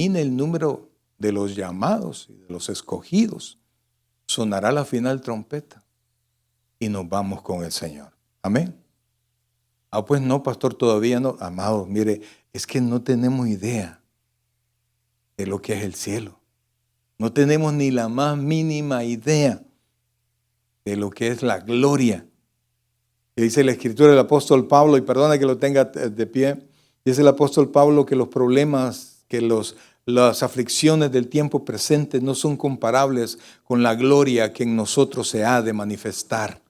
termine el número de los llamados y de los escogidos, sonará la final trompeta y nos vamos con el Señor. Amén. Pues no, pastor, todavía no. Amados, mire, es que no tenemos idea de lo que es el cielo. No tenemos ni la más mínima idea de lo que es la gloria. Y dice la escritura del apóstol Pablo, y perdona que lo tenga de pie, dice el apóstol Pablo que los problemas, que las aflicciones del tiempo presente no son comparables con la gloria que en nosotros se ha de manifestar.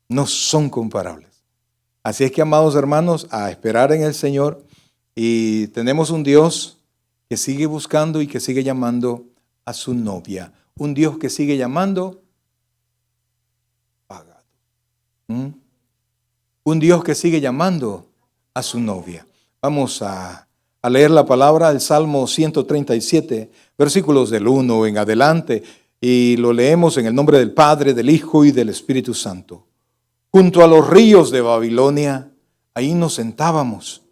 No son comparables. Así es que, amados hermanos, a esperar en el Señor, y tenemos un Dios que sigue buscando y que sigue llamando a su novia. Un Dios que sigue llamando pagado. Un Dios que sigue llamando a su novia. Vamos a leer la palabra, el Salmo 137, versículos del 1 en adelante, y lo leemos en el nombre del Padre, del Hijo y del Espíritu Santo. Junto a los ríos de Babilonia, ahí nos sentábamos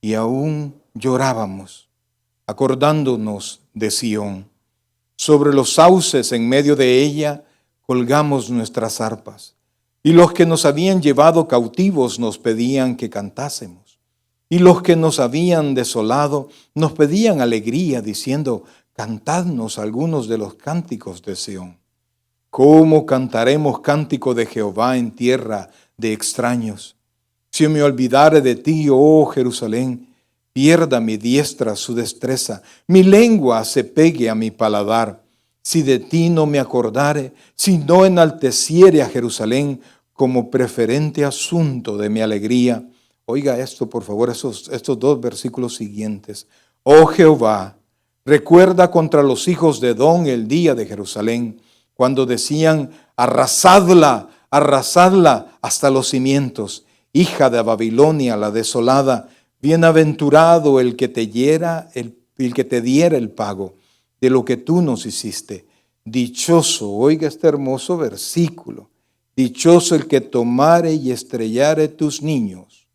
y aún llorábamos, acordándonos de Sión. Sobre los sauces en medio de ella colgamos nuestras arpas. Y los que nos habían llevado cautivos nos pedían que cantásemos. Y los que nos habían desolado nos pedían alegría, diciendo, cantadnos algunos de los cánticos de Sión. ¿Cómo cantaremos cántico de Jehová en tierra de extraños? Si me olvidare de ti, oh Jerusalén, pierda mi diestra su destreza, mi lengua se pegue a mi paladar. Si de ti no me acordare, si no enalteciere a Jerusalén como preferente asunto de mi alegría. Oiga esto, por favor, estos dos versículos siguientes. Oh Jehová, recuerda contra los hijos de Edom el día de Jerusalén, cuando decían, arrasadla, arrasadla hasta los cimientos, hija de Babilonia, la desolada. Bienaventurado el que te diera el pago de lo que tú nos hiciste. Dichoso, oiga este hermoso versículo, dichoso el que tomare y estrellare tus niños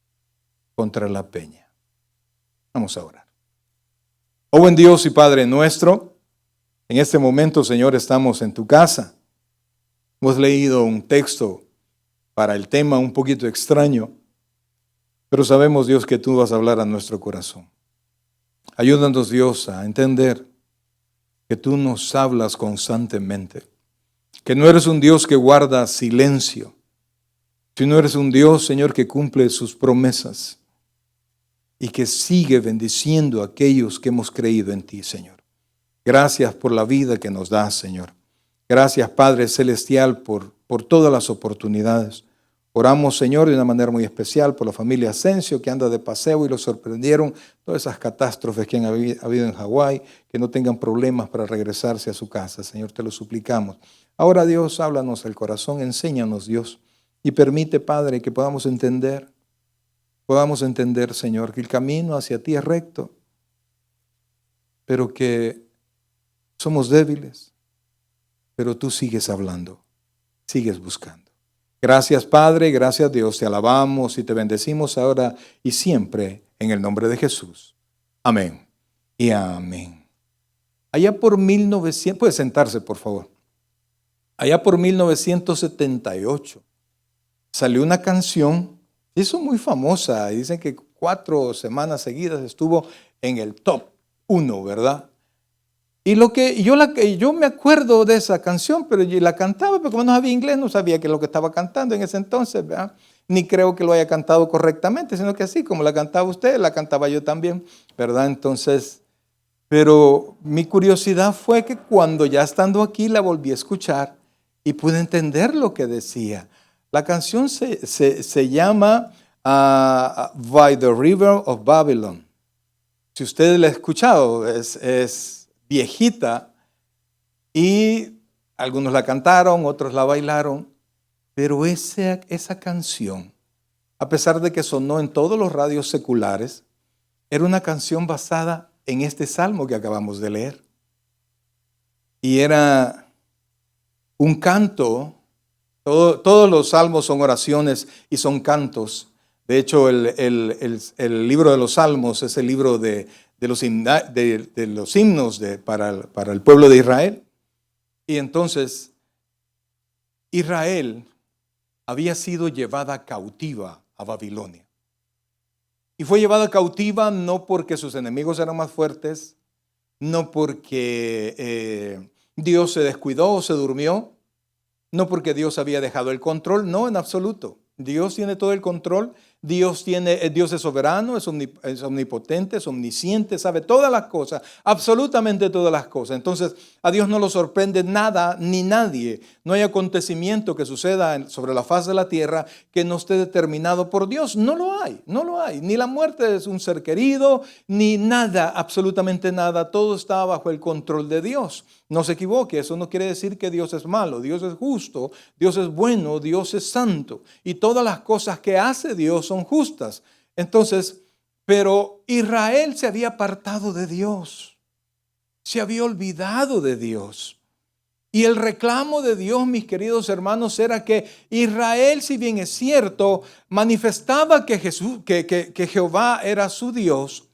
contra la peña. Vamos a orar. Oh buen Dios y Padre nuestro, en este momento, Señor, estamos en tu casa. Hemos leído un texto para el tema un poquito extraño, pero sabemos, Dios, que tú vas a hablar a nuestro corazón. Ayúdanos, Dios, a entender que tú nos hablas constantemente, que no eres un Dios que guarda silencio, sino eres un Dios, Señor, que cumple sus promesas y que sigue bendiciendo a aquellos que hemos creído en ti, Señor. Gracias por la vida que nos das, Señor. Gracias, Padre Celestial, por todas las oportunidades. Oramos, Señor, de una manera muy especial por la familia Asensio, que anda de paseo y lo sorprendieron todas esas catástrofes que han habido en Hawái, que no tengan problemas para regresarse a su casa. Señor, te lo suplicamos. Ahora, Dios, háblanos el corazón, enséñanos, Dios, y permite, Padre, que podamos entender, Señor, que el camino hacia ti es recto, pero que somos débiles, pero tú sigues hablando, sigues buscando. Gracias, Padre, gracias, Dios, te alabamos y te bendecimos ahora y siempre en el nombre de Jesús. Amén y amén. Allá por 1900, puede sentarse, por favor. Allá por 1978 salió una canción, hizo muy famosa, dicen que 4 semanas seguidas estuvo en el top 1, ¿verdad? Y yo me acuerdo de esa canción, pero yo la cantaba, pero como no sabía inglés, no sabía qué es lo que estaba cantando en ese entonces, ¿verdad? Ni creo que lo haya cantado correctamente, sino que así como la cantaba usted, la cantaba yo también, ¿verdad? Entonces, pero mi curiosidad fue que cuando ya estando aquí la volví a escuchar y pude entender lo que decía. La canción se llama By the River of Babylon. Si usted la ha escuchado, es viejita y algunos la cantaron, otros la bailaron, pero esa canción, a pesar de que sonó en todos los radios seculares, era una canción basada en este salmo que acabamos de leer. Y era un canto, todos los salmos son oraciones y son cantos. De hecho, el libro de los salmos es el libro de de los himnos para el pueblo de Israel. Y entonces Israel había sido llevada cautiva a Babilonia. Y fue llevada cautiva no porque sus enemigos eran más fuertes, no porque Dios se descuidó o se durmió, no porque Dios había dejado el control, no, en absoluto. Dios tiene todo el control. Dios es soberano, es omnipotente, es omnisciente, sabe todas las cosas, absolutamente todas las cosas. Entonces, a Dios no lo sorprende nada ni nadie. No hay acontecimiento que suceda sobre la faz de la tierra que no esté determinado por Dios. No lo hay, no lo hay. Ni la muerte de un ser querido, ni nada, absolutamente nada. Todo está bajo el control de Dios. No se equivoque, eso no quiere decir que Dios es malo. Dios es justo, Dios es bueno, Dios es santo. Y todas las cosas que hace Dios son justas. Entonces, pero Israel se había apartado de Dios. Se había olvidado de Dios. Y el reclamo de Dios, mis queridos hermanos, era que Israel, si bien es cierto, manifestaba que Jehová era su Dios,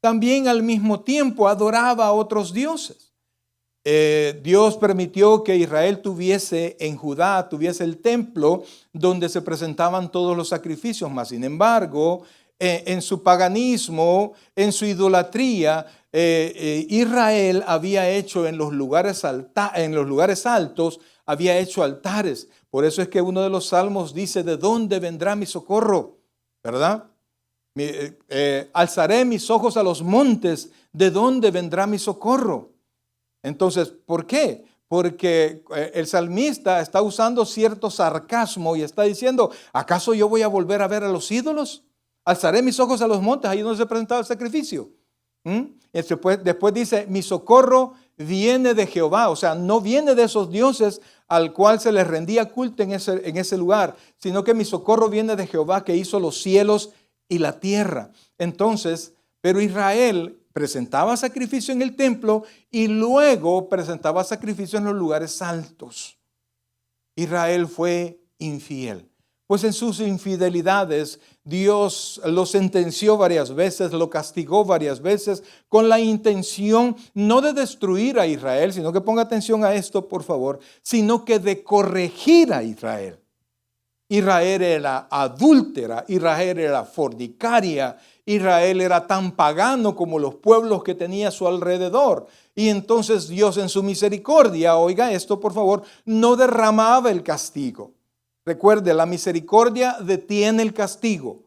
también al mismo tiempo adoraba a otros dioses. Dios permitió que Israel tuviese en Judá, tuviese el templo donde se presentaban todos los sacrificios, mas sin embargo, en su paganismo, en su idolatría, Israel había hecho en los lugares altos, había hecho altares. Por eso es que uno de los salmos dice: ¿de dónde vendrá mi socorro? ¿Verdad? Alzaré mis ojos a los montes, ¿de dónde vendrá mi socorro? Entonces, ¿por qué? Porque el salmista está usando cierto sarcasmo y está diciendo: ¿acaso yo voy a volver a ver a los ídolos? Alzaré mis ojos a los montes, ahí donde se presentaba el sacrificio. Después dice: mi socorro viene de Jehová. O sea, no viene de esos dioses al cual se les rendía culto en ese lugar, sino que mi socorro viene de Jehová, que hizo los cielos y la tierra. Entonces, pero Israel presentaba sacrificio en el templo y luego presentaba sacrificio en los lugares altos. Israel fue infiel. Pues en sus infidelidades Dios lo sentenció varias veces, lo castigó varias veces con la intención no de destruir a Israel, sino que ponga atención a esto, por favor, sino que de corregir a Israel. Israel era adúltera, Israel era fornicaria, Israel era tan pagano como los pueblos que tenía a su alrededor. Y entonces Dios en su misericordia, oiga esto por favor, no derramaba el castigo. Recuerde, la misericordia detiene el castigo.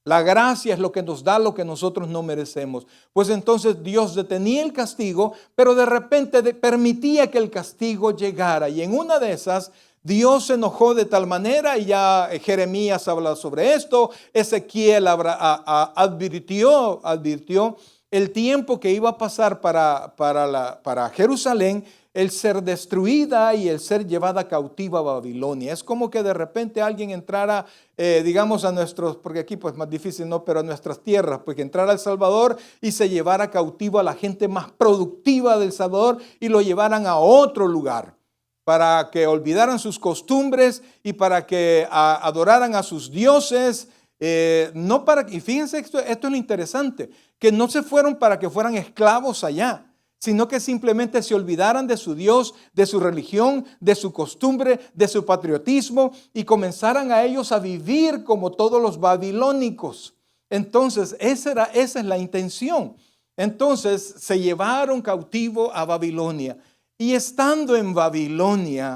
La gracia es lo que nos da lo que nosotros no merecemos. Pues entonces Dios detenía el castigo, pero de repente permitía que el castigo llegara. Y en una de esas, Dios se enojó de tal manera, y ya Jeremías habla sobre esto, Ezequiel advirtió el tiempo que iba a pasar para Jerusalén, el ser destruida y el ser llevada cautiva a Babilonia. Es como que de repente alguien entrara, digamos a nuestros, porque aquí pues más difícil, ¿no? Pero a nuestras tierras, pues que entrara a El Salvador y se llevara cautivo a la gente más productiva del Salvador y lo llevaran a otro lugar, para que olvidaran sus costumbres y para que adoraran a sus dioses. Y fíjense, esto es lo interesante, que no se fueron para que fueran esclavos allá, sino que simplemente se olvidaran de su Dios, de su religión, de su costumbre, de su patriotismo, y comenzaran a ellos a vivir como todos los babilónicos. Entonces, esa es la intención. Entonces, se llevaron cautivo a Babilonia. Y estando en Babilonia,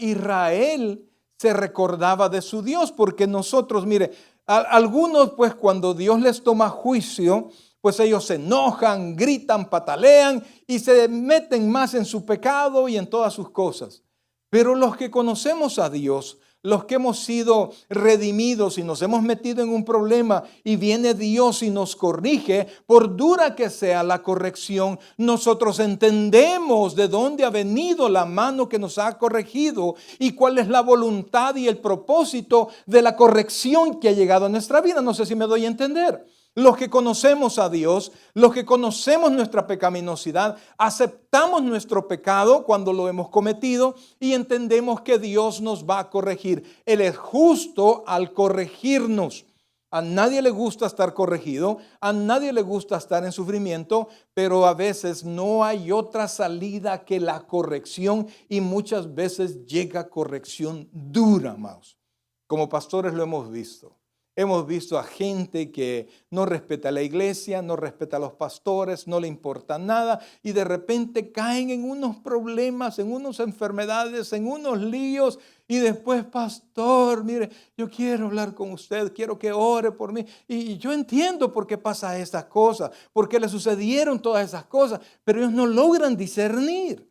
Israel se recordaba de su Dios, porque nosotros, mire, algunos pues cuando Dios les toma juicio, pues ellos se enojan, gritan, patalean y se meten más en su pecado y en todas sus cosas. Pero los que conocemos a Dios, los que hemos sido redimidos y nos hemos metido en un problema y viene Dios y nos corrige, por dura que sea la corrección, nosotros entendemos de dónde ha venido la mano que nos ha corregido y cuál es la voluntad y el propósito de la corrección que ha llegado a nuestra vida. No sé si me doy a entender. Los que conocemos a Dios, los que conocemos nuestra pecaminosidad, aceptamos nuestro pecado cuando lo hemos cometido y entendemos que Dios nos va a corregir. Él es justo al corregirnos. A nadie le gusta estar corregido, a nadie le gusta estar en sufrimiento, pero a veces no hay otra salida que la corrección y muchas veces llega corrección dura, amados. Como pastores lo hemos visto. Hemos visto a gente que no respeta a la iglesia, no respeta a los pastores, no le importa nada y de repente caen en unos problemas, en unas enfermedades, en unos líos y después, pastor, mire, yo quiero hablar con usted, quiero que ore por mí y yo entiendo por qué pasa estas cosas, por qué le sucedieron todas esas cosas, pero ellos no logran discernir.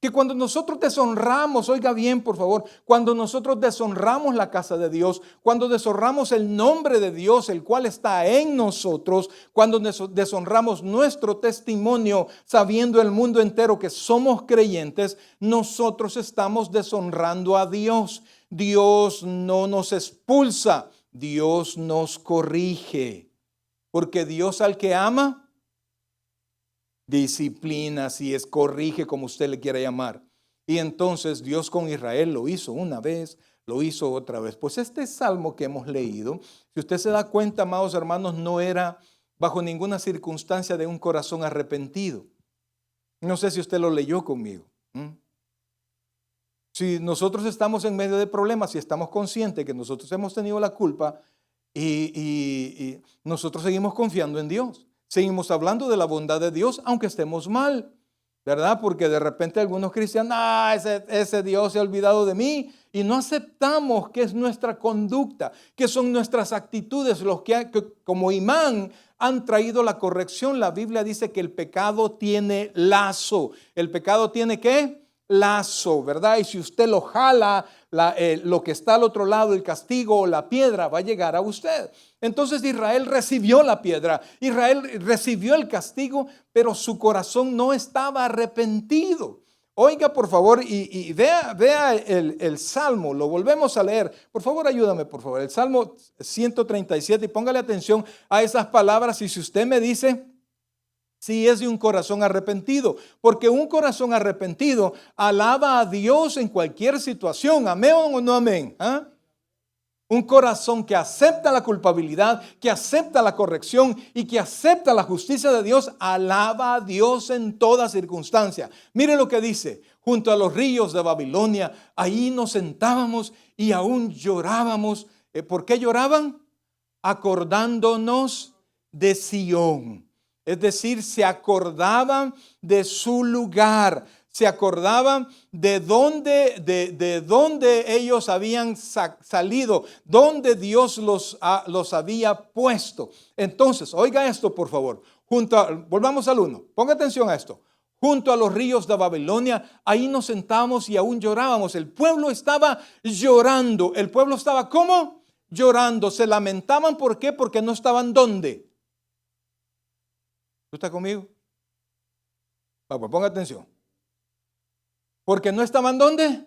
Que cuando nosotros deshonramos, oiga bien por favor, cuando nosotros deshonramos la casa de Dios, cuando deshonramos el nombre de Dios, el cual está en nosotros, cuando deshonramos nuestro testimonio, sabiendo el mundo entero que somos creyentes, nosotros estamos deshonrando a Dios. Dios no nos expulsa, Dios nos corrige, porque Dios al que ama, disciplina, si es corrige, como usted le quiera llamar. Y entonces Dios con Israel lo hizo una vez, lo hizo otra vez. Pues este salmo que hemos leído, si usted se da cuenta, amados hermanos, no era bajo ninguna circunstancia de un corazón arrepentido. No sé si usted lo leyó conmigo. Si nosotros estamos en medio de problemas y estamos conscientes que nosotros hemos tenido la culpa y nosotros seguimos confiando en Dios. Seguimos hablando de la bondad de Dios, aunque estemos mal, ¿verdad? Porque de repente algunos cristianos, ese Dios se ha olvidado de mí. Y no aceptamos que es nuestra conducta, que son nuestras actitudes, los que como imán han traído la corrección. La Biblia dice que el pecado tiene lazo. ¿El pecado tiene qué? Lazo, ¿verdad? Y si usted lo jala, lo que está al otro lado, el castigo o la piedra, va a llegar a usted. Entonces Israel recibió la piedra, Israel recibió el castigo, pero su corazón no estaba arrepentido. Oiga, por favor, y vea el Salmo, lo volvemos a leer. Por favor, ayúdame, por favor. El Salmo 137, y póngale atención a esas palabras. Y si usted me dice si es de un corazón arrepentido, porque un corazón arrepentido alaba a Dios en cualquier situación. ¿Amén o no amén? ¿Ah? Un corazón que acepta la culpabilidad, que acepta la corrección y que acepta la justicia de Dios, alaba a Dios en toda circunstancia. Mire lo que dice: junto a los ríos de Babilonia, ahí nos sentábamos y aún llorábamos. ¿Por qué lloraban? Acordándonos de Sión. Es decir, se acordaban de su lugar, se acordaban de dónde ellos habían salido, dónde Dios los había puesto. Entonces, oiga esto por favor, volvamos al 1, ponga atención a esto. Junto a los ríos de Babilonia, ahí nos sentábamos y aún llorábamos. El pueblo estaba llorando. ¿El pueblo estaba cómo? Llorando. Se lamentaban, ¿por qué? Porque no estaban ¿dónde? ¿Tú estás conmigo? Pues ponga atención. Porque no estaban ¿dónde?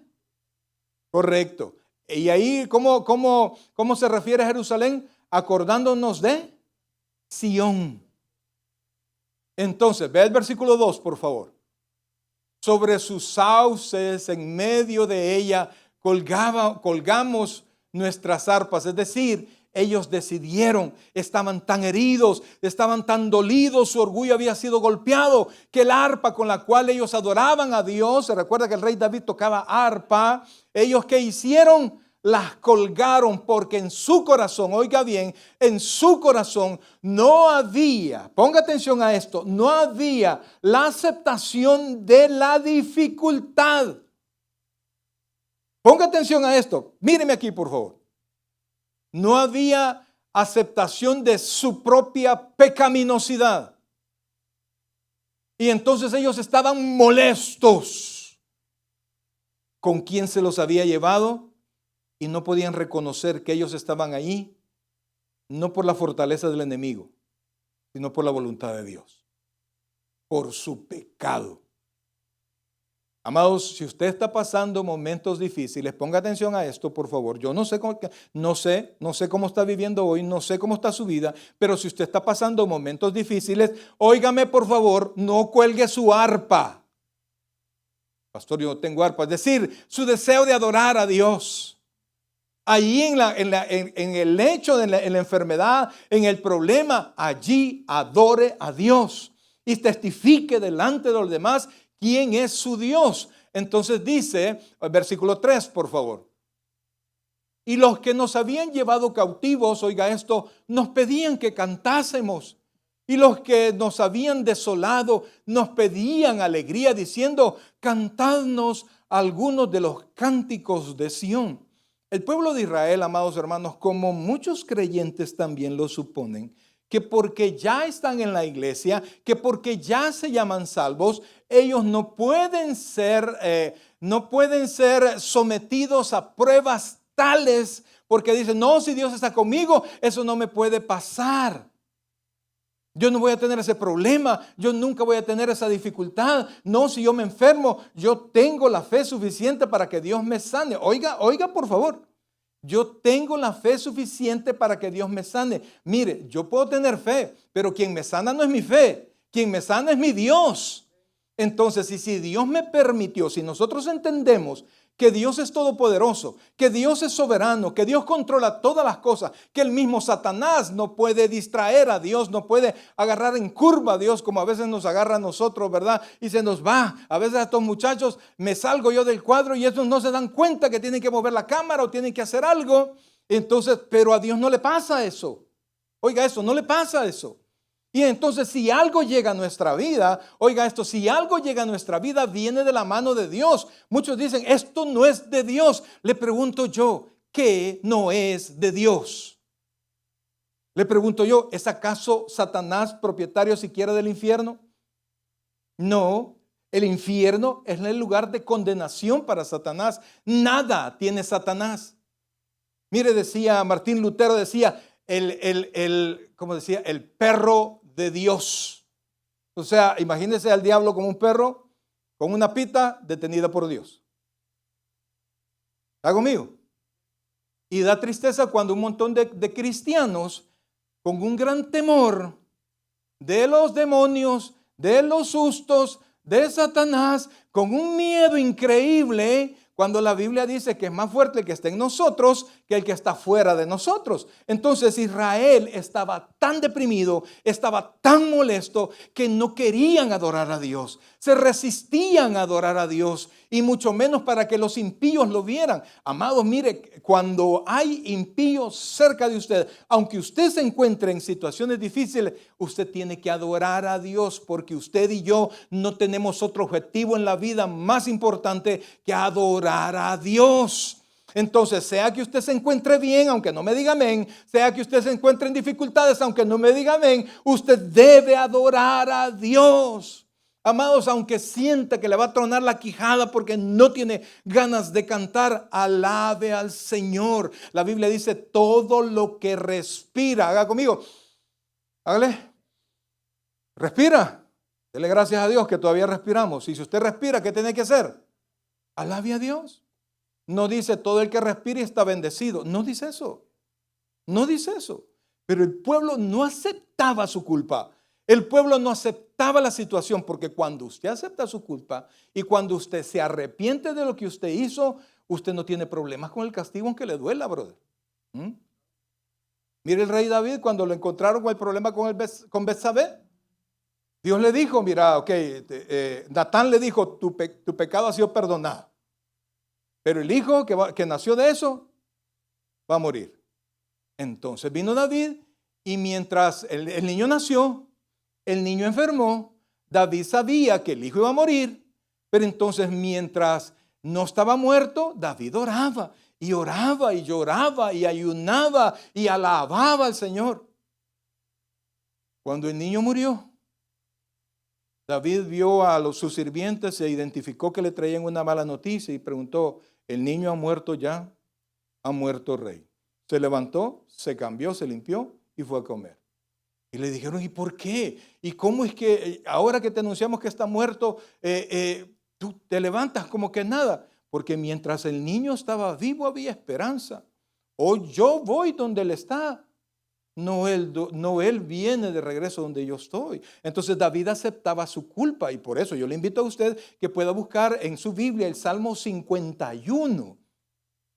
Correcto. Y ahí, ¿cómo se refiere a Jerusalén? Acordándonos de Sión. Entonces, ve el versículo 2, por favor. Sobre sus sauces, en medio de ella, colgamos nuestras arpas. Es decir, ellos decidieron, estaban tan heridos, estaban tan dolidos, su orgullo había sido golpeado, que el arpa con la cual ellos adoraban a Dios, se recuerda que el rey David tocaba arpa, ellos ¿qué hicieron? Las colgaron, porque en su corazón, oiga bien, en su corazón no había, ponga atención a esto, no había la aceptación de la dificultad. Ponga atención a esto, míreme aquí por favor. No había aceptación de su propia pecaminosidad. Y entonces ellos estaban molestos con quien se los había llevado y no podían reconocer que ellos estaban ahí, no por la fortaleza del enemigo, sino por la voluntad de Dios, por su pecado. Amados, si usted está pasando momentos difíciles, ponga atención a esto, por favor. Yo no sé cómo está viviendo hoy, no sé cómo está su vida, pero si usted está pasando momentos difíciles, óigame, por favor, no cuelgue su arpa. Pastor, yo no tengo arpa. Es decir, su deseo de adorar a Dios. Allí en el hecho, en la enfermedad, en el problema, allí adore a Dios y testifique delante de los demás quién es su Dios. Entonces dice, versículo 3, por favor. Y los que nos habían llevado cautivos, oiga esto, nos pedían que cantásemos. Y los que nos habían desolado nos pedían alegría, diciendo, cantadnos algunos de los cánticos de Sión. El pueblo de Israel, amados hermanos, como muchos creyentes también lo suponen, que porque ya están en la iglesia, que porque ya se llaman salvos, ellos no pueden ser sometidos a pruebas tales, porque dicen, no, si Dios está conmigo, eso no me puede pasar. Yo no voy a tener ese problema, yo nunca voy a tener esa dificultad. No, si yo me enfermo, yo tengo la fe suficiente para que Dios me sane. Oiga, por favor, yo tengo la fe suficiente para que Dios me sane. Mire, yo puedo tener fe, pero quien me sana no es mi fe, quien me sana es mi Dios. Entonces, si Dios me permitió, si nosotros entendemos que Dios es todopoderoso, que Dios es soberano, que Dios controla todas las cosas, que el mismo Satanás no puede distraer a Dios, no puede agarrar en curva a Dios como a veces nos agarra a nosotros, ¿verdad? Y se nos va. A veces a estos muchachos me salgo yo del cuadro y ellos no se dan cuenta que tienen que mover la cámara o tienen que hacer algo. Entonces, pero a Dios no le pasa eso. Oiga eso, no le pasa eso. Y entonces si algo llega a nuestra vida, oiga esto, si algo llega a nuestra vida viene de la mano de Dios. Muchos dicen, esto no es de Dios. Le pregunto yo, ¿qué no es de Dios? Le pregunto yo, ¿es acaso Satanás propietario siquiera del infierno? No, el infierno es el lugar de condenación para Satanás. Nada tiene Satanás. Mire, decía Martín Lutero, decía, ¿cómo decía? El perro de Dios. O sea, imagínense al diablo como un perro con una pita detenida por Dios. ¿Está conmigo? Y da tristeza cuando un montón de cristianos con un gran temor de los demonios, de los sustos, de Satanás, con un miedo increíble, cuando la Biblia dice que es más fuerte el que está en nosotros que el que está fuera de nosotros. Entonces Israel estaba tan deprimido, estaba tan molesto que no querían adorar a Dios. Se resistían a adorar a Dios y mucho menos para que los impíos lo vieran. Amados, mire, cuando hay impíos cerca de usted, aunque usted se encuentre en situaciones difíciles, usted tiene que adorar a Dios porque usted y yo no tenemos otro objetivo en la vida más importante que adorar a Dios. Entonces, sea que usted se encuentre bien, aunque no me diga amén, sea que usted se encuentre en dificultades, aunque no me diga amén, usted debe adorar a Dios. Amados, aunque sienta que le va a tronar la quijada porque no tiene ganas de cantar, alabe al Señor. La Biblia dice, todo lo que respira, haga conmigo, hágale, respira. Dele gracias a Dios que todavía respiramos. Y si usted respira, ¿qué tiene que hacer? Alabe a Dios. No dice todo el que respire está bendecido. No dice eso. No dice eso. Pero el pueblo no aceptaba su culpa. El pueblo no aceptaba la situación porque cuando usted acepta su culpa y cuando usted se arrepiente de lo que usted hizo, usted no tiene problemas con el castigo aunque le duela, brother. Mire el rey David cuando lo encontraron con el problema con Betsabé. Dios le dijo, mira, Natán le dijo, tu pecado ha sido perdonado. Pero el hijo que nació de eso va a morir. Entonces vino David y mientras el niño nació, el niño enfermó, David sabía que el hijo iba a morir, pero entonces mientras no estaba muerto, David oraba y oraba y lloraba y ayunaba y alababa al Señor. Cuando el niño murió, David vio a sus sirvientes, se identificó que le traían una mala noticia y preguntó, ¿el niño ha muerto ya? Ha muerto rey. Se levantó, se cambió, se limpió y fue a comer. Y le dijeron, ¿y por qué? ¿Y cómo es que ahora que te anunciamos que está muerto, tú te levantas como que nada? Porque mientras el niño estaba vivo había esperanza. Hoy yo voy donde él está. No él viene de regreso donde yo estoy. Entonces David aceptaba su culpa y por eso yo le invito a usted que pueda buscar en su Biblia el Salmo 51.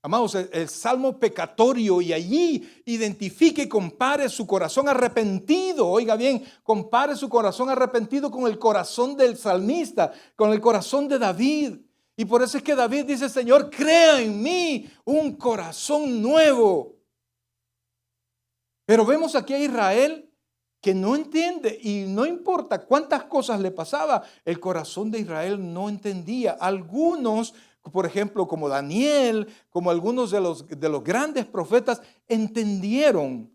Amados, el salmo pecatorio, y allí identifique y compare su corazón arrepentido. Oiga bien, compare su corazón arrepentido con el corazón del salmista, con el corazón de David. Y por eso es que David dice: Señor, crea en mí un corazón nuevo. Pero vemos aquí a Israel que no entiende, y no importa cuántas cosas le pasaba, el corazón de Israel no entendía. Algunos, por ejemplo, como Daniel, como algunos de los grandes profetas, entendieron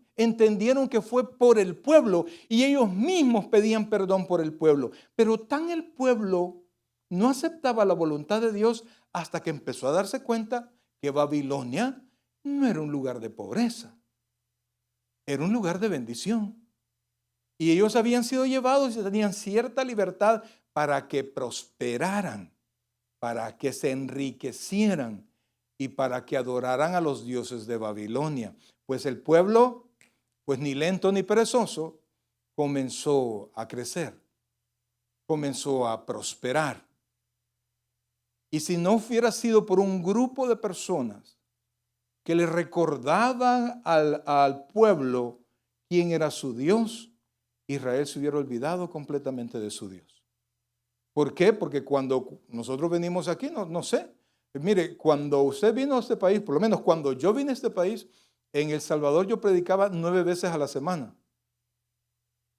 que fue por el pueblo, y ellos mismos pedían perdón por el pueblo. Pero tan el pueblo no aceptaba la voluntad de Dios hasta que empezó a darse cuenta que Babilonia no era un lugar de pobreza, era un lugar de bendición. Y ellos habían sido llevados y tenían cierta libertad para que prosperaran, para que se enriquecieran y para que adoraran a los dioses de Babilonia. Pues el pueblo, pues ni lento ni perezoso, comenzó a crecer, comenzó a prosperar. Y si no hubiera sido por un grupo de personas que le recordaban al pueblo quién era su Dios, Israel se hubiera olvidado completamente de su Dios. ¿Por qué? Porque cuando nosotros venimos aquí, no sé. Mire, cuando usted vino a este país, por lo menos cuando yo vine a este país, en El Salvador yo predicaba 9 veces a la semana.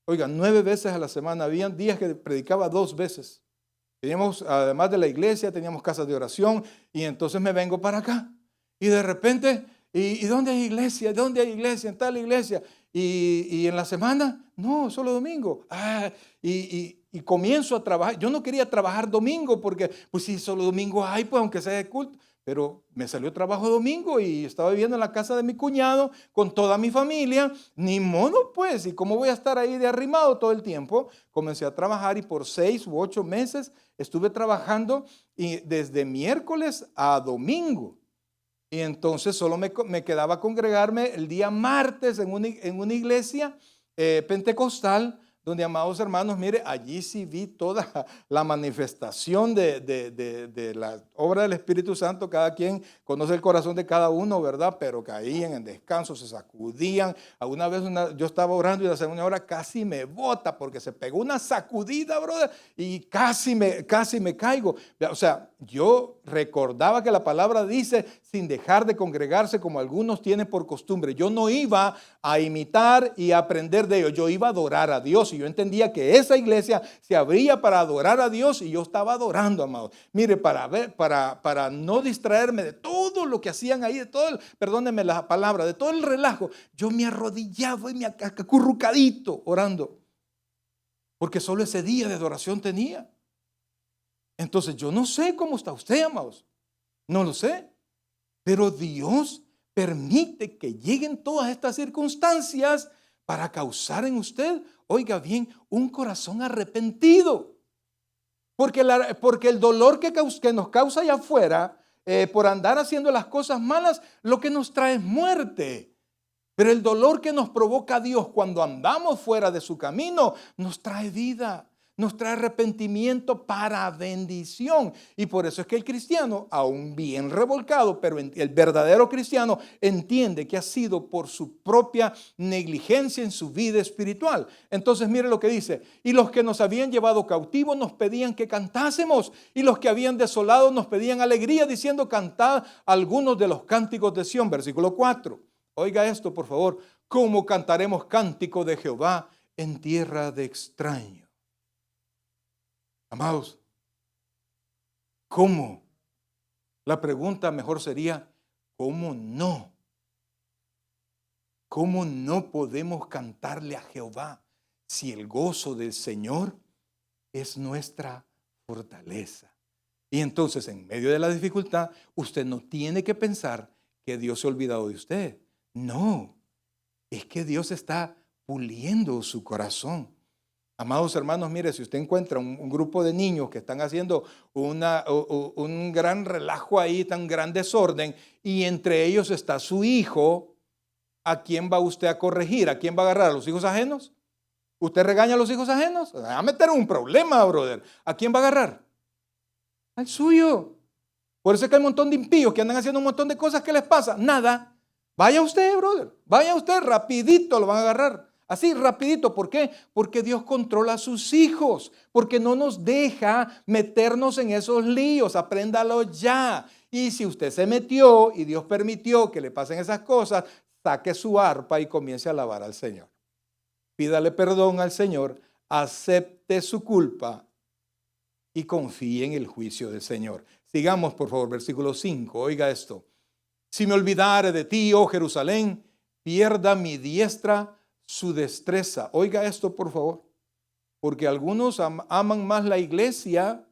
Oiga, 9 veces a la semana. Habían días que predicaba 2 veces. Teníamos, además de la iglesia, teníamos casas de oración, y entonces me vengo para acá. Y de repente, ¿y dónde hay iglesia? ¿Dónde hay iglesia? En tal iglesia. Y en la semana, no, solo domingo. Y comienzo a trabajar. Yo no quería trabajar domingo porque, pues si solo domingo hay, pues aunque sea de culto. Pero me salió trabajo domingo y estaba viviendo en la casa de mi cuñado con toda mi familia. Ni modo, pues, ¿y cómo voy a estar ahí de arrimado todo el tiempo? Comencé a trabajar y por 6 u 8 meses estuve trabajando, y desde miércoles a domingo. Y entonces solo me quedaba congregarme el día martes en una iglesia pentecostal, donde, amados hermanos, mire, allí sí vi toda la manifestación de la obra del Espíritu Santo. Cada quien conoce el corazón de cada uno, ¿verdad? Pero caían en descanso, se sacudían. Alguna vez yo estaba orando y la segunda hora casi me bota porque se pegó una sacudida, brother, y casi me caigo. O sea, yo recordaba que la palabra dice: sin dejar de congregarse como algunos tienen por costumbre. Yo no iba a imitar y a aprender de ellos, yo iba a adorar a Dios, y yo entendía que esa iglesia se abría para adorar a Dios, y yo estaba adorando, amados. Mire, para no distraerme de todo lo que hacían ahí, de todo perdónenme la palabra, de todo el relajo, yo me arrodillaba y me acurrucadito orando, porque solo ese día de adoración tenía. Entonces yo no sé cómo está usted, amados, no lo sé, pero Dios permite que lleguen todas estas circunstancias para causar en usted, oiga bien, un corazón arrepentido. Porque el dolor que nos causa allá afuera, por andar haciendo las cosas malas, lo que nos trae es muerte. Pero el dolor que nos provoca Dios cuando andamos fuera de su camino, nos trae vida, nos trae arrepentimiento para bendición. Y por eso es que el cristiano, aún bien revolcado, pero el verdadero cristiano entiende que ha sido por su propia negligencia en su vida espiritual. Entonces mire lo que dice: y los que nos habían llevado cautivos nos pedían que cantásemos, y los que habían desolado nos pedían alegría, diciendo: cantad algunos de los cánticos de Sión. Versículo 4. Oiga esto, por favor: ¿cómo cantaremos cántico de Jehová en tierra de extraños? Amados, ¿cómo? La pregunta mejor sería: ¿cómo no? ¿Cómo no podemos cantarle a Jehová si el gozo del Señor es nuestra fortaleza? Y entonces, en medio de la dificultad, usted no tiene que pensar que Dios se ha olvidado de usted. No, es que Dios está puliendo su corazón. Amados hermanos, mire, si usted encuentra un grupo de niños que están haciendo un gran relajo ahí, tan gran desorden, y entre ellos está su hijo, ¿a quién va usted a corregir? ¿A quién va a agarrar? ¿A los hijos ajenos? ¿Usted regaña a los hijos ajenos? Va a meter un problema, brother. ¿A quién va a agarrar? Al suyo. Por eso es que hay un montón de impíos que andan haciendo un montón de cosas. ¿Qué les pasa? Nada. Vaya usted, brother. Vaya usted, rapidito lo van a agarrar. Así, rapidito. ¿Por qué? Porque Dios controla a sus hijos. Porque no nos deja meternos en esos líos. Apréndalo ya. Y si usted se metió y Dios permitió que le pasen esas cosas, saque su arpa y comience a alabar al Señor. Pídale perdón al Señor, acepte su culpa y confíe en el juicio del Señor. Sigamos, por favor, versículo 5. Oiga esto. Si me olvidare de ti, oh Jerusalén, pierda mi diestra su destreza. Oiga esto, por favor. Porque algunos aman más la iglesia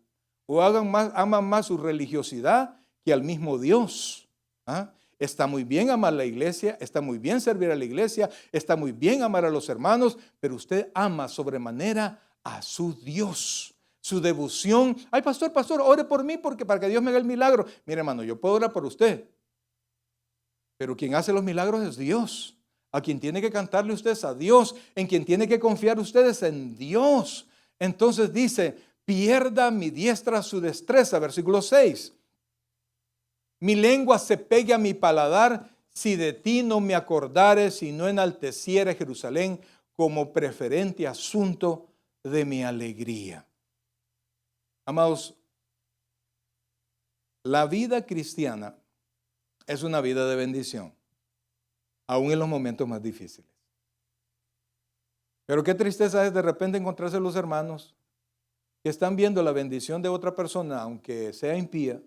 o aman más su religiosidad que al mismo Dios. ¿Ah? Está muy bien amar la iglesia, está muy bien servir a la iglesia, está muy bien amar a los hermanos, pero usted ama sobremanera a su Dios. Su devoción. Ay, pastor, ore por mí porque para que Dios me haga el milagro. Mire, hermano, yo puedo orar por usted, pero quien hace los milagros es Dios. A quien tiene que cantarle usted es a Dios. En quien tiene que confiar ustedes en Dios. Entonces dice, pierda mi diestra su destreza. Versículo 6. Mi lengua se pegue a mi paladar si de ti no me acordare, si no enalteciere Jerusalén como preferente asunto de mi alegría. Amados, la vida cristiana es una vida de bendición, aún en los momentos más difíciles. Pero qué tristeza es de repente encontrarse los hermanos que están viendo la bendición de otra persona, aunque sea impía,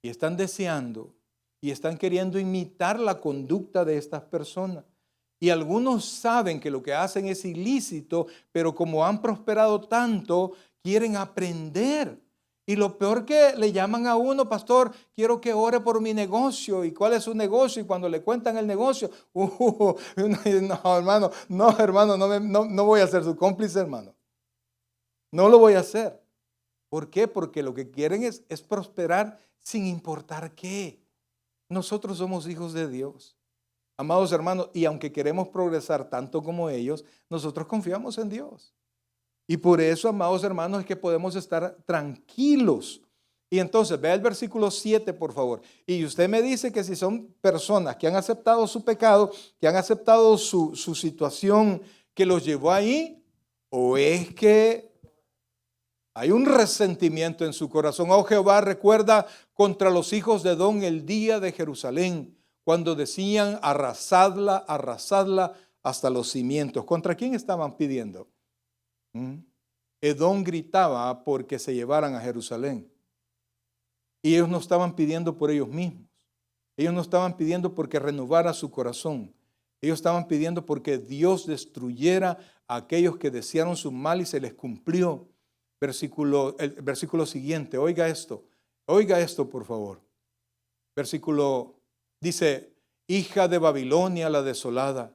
y están deseando y están queriendo imitar la conducta de estas personas. Y algunos saben que lo que hacen es ilícito, pero como han prosperado tanto, quieren aprender. Y lo peor que le llaman a uno, pastor, quiero que ore por mi negocio. ¿Y cuál es su negocio? Y cuando le cuentan el negocio, no, hermano, no voy a ser su cómplice, hermano. No lo voy a hacer. ¿Por qué? Porque lo que quieren es prosperar sin importar qué. Nosotros somos hijos de Dios. Amados hermanos, y aunque queremos progresar tanto como ellos, nosotros confiamos en Dios. Y por eso, amados hermanos, es que podemos estar tranquilos. Y entonces, vea el versículo 7, por favor. Y usted me dice que si son personas que han aceptado su pecado, que han aceptado su situación que los llevó ahí, o es que hay un resentimiento en su corazón. Oh Jehová, recuerda contra los hijos de Edom el día de Jerusalén, cuando decían arrasadla, arrasadla hasta los cimientos. ¿Contra quién estaban pidiendo? Edom gritaba porque se llevaran a Jerusalén. Y ellos no estaban pidiendo por ellos mismos. Ellos no estaban pidiendo porque renovara su corazón. Ellos estaban pidiendo porque Dios destruyera a aquellos que desearon su mal y se les cumplió. El versículo siguiente, oiga esto por favor. Versículo dice, hija de Babilonia la desolada,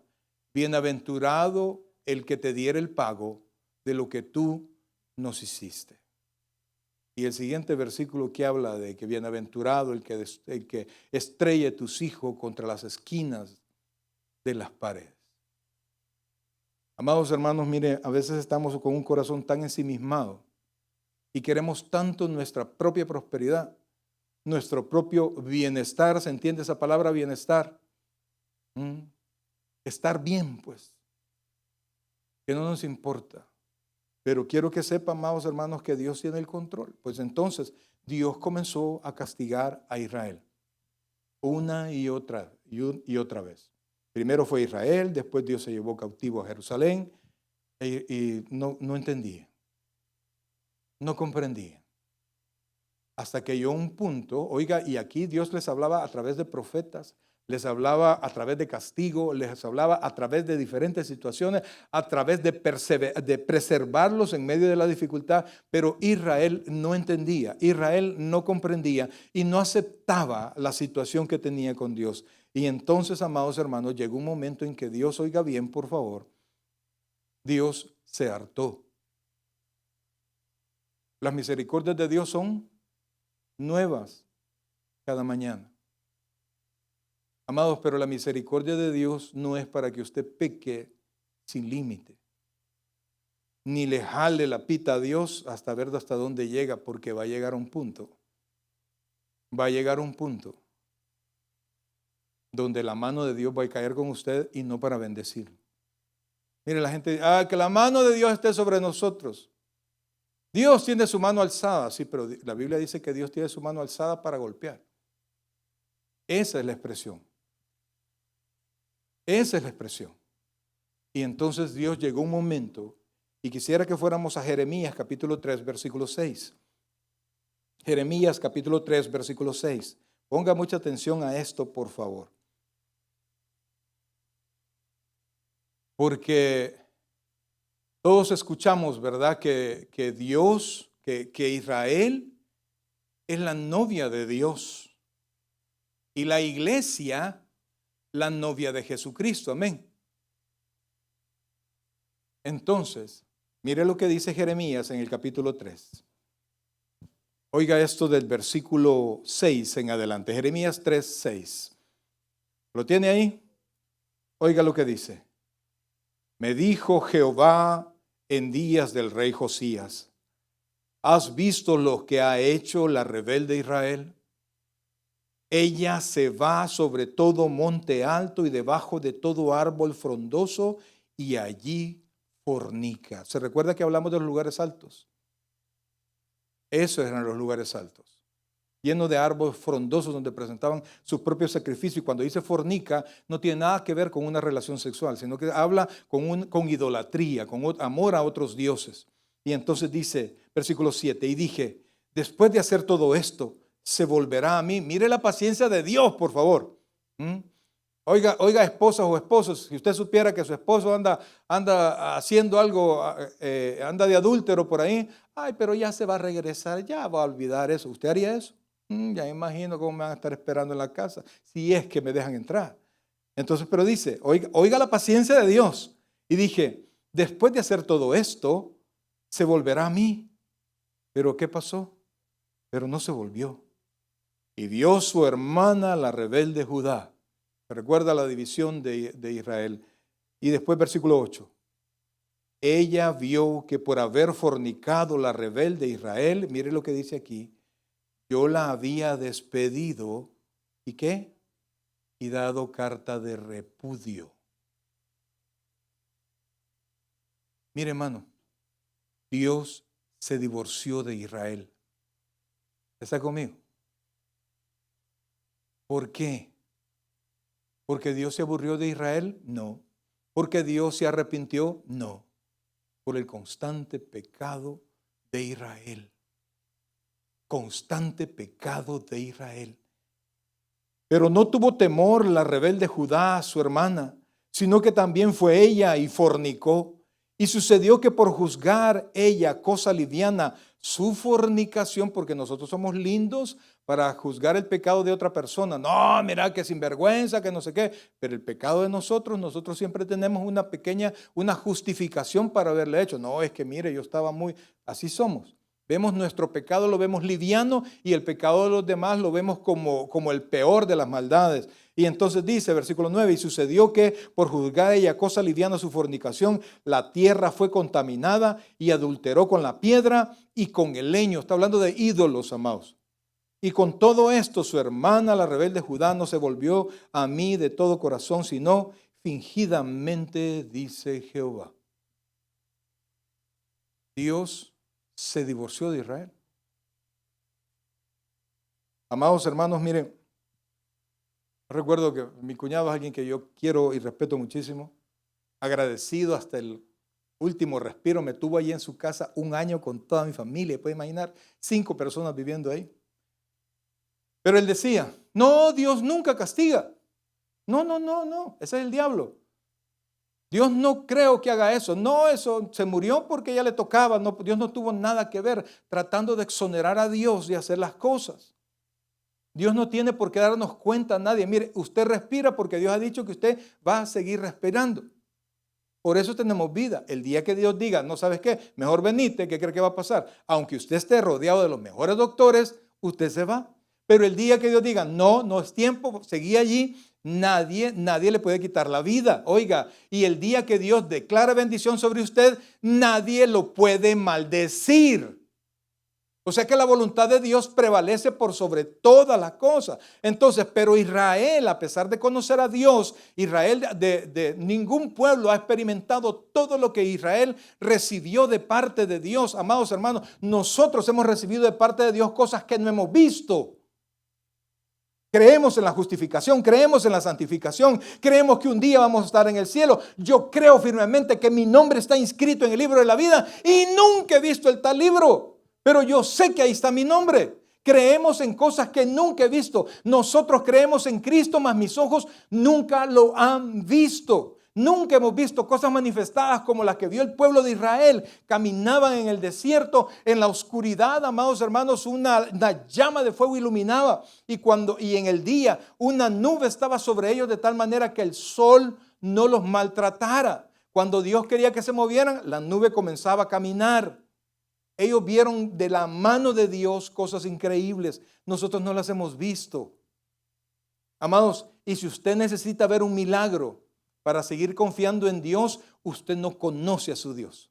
bienaventurado el que te diera el pago de lo que tú nos hiciste. Y el siguiente versículo que habla de que bienaventurado el que estrelle tus hijos contra las esquinas de las paredes. Amados hermanos, mire, a veces estamos con un corazón tan ensimismado y queremos tanto nuestra propia prosperidad, nuestro propio bienestar. ¿Se entiende esa palabra bienestar? Estar bien, pues, que no nos importa. Pero quiero que sepan, amados hermanos, que Dios tiene el control. Pues entonces Dios comenzó a castigar a Israel una y otra vez. Primero fue Israel, después Dios se llevó cautivo a Jerusalén y no entendía, no comprendía. Hasta que llegó un punto, oiga, y aquí Dios les hablaba a través de profetas, les hablaba a través de castigo, les hablaba a través de diferentes situaciones, a través de preservarlos en medio de la dificultad, pero Israel no entendía, Israel no comprendía y no aceptaba la situación que tenía con Dios. Y entonces, amados hermanos, llegó un momento en que Dios, oiga bien, por favor, Dios se hartó. Las misericordias de Dios son nuevas cada mañana. Amados, pero la misericordia de Dios no es para que usted peque sin límite, ni le jale la pita a Dios hasta ver hasta dónde llega, porque va a llegar a un punto va a llegar un punto donde la mano de Dios va a caer con usted y no para bendecir. Mire, la gente dice, que la mano de Dios esté sobre nosotros. Dios tiene su mano alzada, sí, pero la Biblia dice que Dios tiene su mano alzada para golpear. Esa es la expresión. Esa es la expresión. Y entonces Dios llegó un momento, y quisiera que fuéramos a Jeremías capítulo 3, versículo 6. Jeremías capítulo 3, versículo 6. Ponga mucha atención a esto, por favor. Porque todos escuchamos, ¿verdad? Que Dios, que Israel es la novia de Dios. Y la iglesia, la novia de Jesucristo. Amén. Entonces, mire lo que dice Jeremías en el capítulo 3. Oiga esto del versículo 6 en adelante. Jeremías 3, 6. ¿Lo tiene ahí? Oiga lo que dice. Me dijo Jehová en días del rey Josías, ¿has visto lo que ha hecho la rebelde Israel? Ella se va sobre todo monte alto y debajo de todo árbol frondoso y allí fornica. ¿Se recuerda que hablamos de los lugares altos? Esos eran los lugares altos, llenos de árboles frondosos donde presentaban sus propios sacrificios. Y cuando dice fornica, no tiene nada que ver con una relación sexual, sino que habla con idolatría, con amor a otros dioses. Y entonces dice, versículo 7, y dije, después de hacer todo esto, se volverá a mí. Mire la paciencia de Dios, por favor. Oiga, esposas o esposos, si usted supiera que su esposo anda haciendo algo, anda de adúltero por ahí, pero ya se va a regresar, ya va a olvidar eso. ¿Usted haría eso? Ya imagino cómo me van a estar esperando en la casa, si es que me dejan entrar. Entonces, pero dice, oiga la paciencia de Dios. Y dije, después de hacer todo esto, se volverá a mí. ¿Pero qué pasó? Pero no se volvió. Y vio su hermana, la rebelde Judá. Recuerda la división de Israel. Y después versículo 8. Ella vio que por haber fornicado la rebelde Israel, mire lo que dice aquí, yo la había despedido, ¿y qué? Y dado carta de repudio. Mire, hermano, Dios se divorció de Israel. ¿Está conmigo? ¿Por qué? ¿Porque Dios se aburrió de Israel? No. ¿Porque Dios se arrepintió? No. Por el constante pecado de Israel. Constante pecado de Israel. Pero no tuvo temor la rebelde Judá, su hermana, sino que también fue ella y fornicó. Y sucedió que por juzgar ella, cosa liviana, su fornicación, porque nosotros somos lindos para juzgar el pecado de otra persona. No, mira que sinvergüenza, que no sé qué. Pero el pecado de nosotros siempre tenemos una justificación para haberle hecho. No, es que mire, yo estaba así somos. Vemos nuestro pecado, lo vemos liviano y el pecado de los demás lo vemos como el peor de las maldades. Y entonces dice, versículo 9, y sucedió que por juzgar ella cosa liviana su fornicación, la tierra fue contaminada y adulteró con la piedra y con el leño. Está hablando de ídolos, amados. Y con todo esto su hermana, la rebelde Judá, no se volvió a mí de todo corazón, sino fingidamente, dice Jehová. Dios se divorció de Israel. Amados hermanos, miren, recuerdo que mi cuñado es alguien que yo quiero y respeto muchísimo, agradecido hasta el último respiro, me tuvo allí en su casa un año con toda mi familia, puede imaginar, 5 personas viviendo ahí. Pero él decía, no, Dios nunca castiga. No, ese es el diablo. Dios no creo que haga eso. No, eso se murió porque ya le tocaba. No, Dios no tuvo nada que ver tratando de exonerar a Dios de hacer las cosas. Dios no tiene por qué darnos cuenta a nadie. Mire, usted respira porque Dios ha dicho que usted va a seguir respirando. Por eso tenemos vida. El día que Dios diga, no sabes qué, mejor venite, ¿qué cree que va a pasar? Aunque usted esté rodeado de los mejores doctores, usted se va. Pero el día que Dios diga, no es tiempo, seguí allí, nadie le puede quitar la vida. Oiga, y el día que Dios declara bendición sobre usted, nadie lo puede maldecir. O sea que la voluntad de Dios prevalece por sobre todas las cosas. Entonces, pero Israel, a pesar de conocer a Dios, Israel de ningún pueblo ha experimentado todo lo que Israel recibió de parte de Dios. Amados hermanos, nosotros hemos recibido de parte de Dios cosas que no hemos visto. Creemos en la justificación, creemos en la santificación, creemos que un día vamos a estar en el cielo. Yo creo firmemente que mi nombre está inscrito en el libro de la vida y nunca he visto el tal libro, pero yo sé que ahí está mi nombre. Creemos en cosas que nunca he visto. Nosotros creemos en Cristo, mas mis ojos nunca lo han visto. Nunca hemos visto cosas manifestadas como las que vio el pueblo de Israel. Caminaban en el desierto, en la oscuridad, amados hermanos, una llama de fuego iluminaba. Y en el día una nube estaba sobre ellos de tal manera que el sol no los maltratara. Cuando Dios quería que se movieran, la nube comenzaba a caminar. Ellos vieron de la mano de Dios cosas increíbles. Nosotros no las hemos visto. Amados, y si usted necesita ver un milagro para seguir confiando en Dios, usted no conoce a su Dios.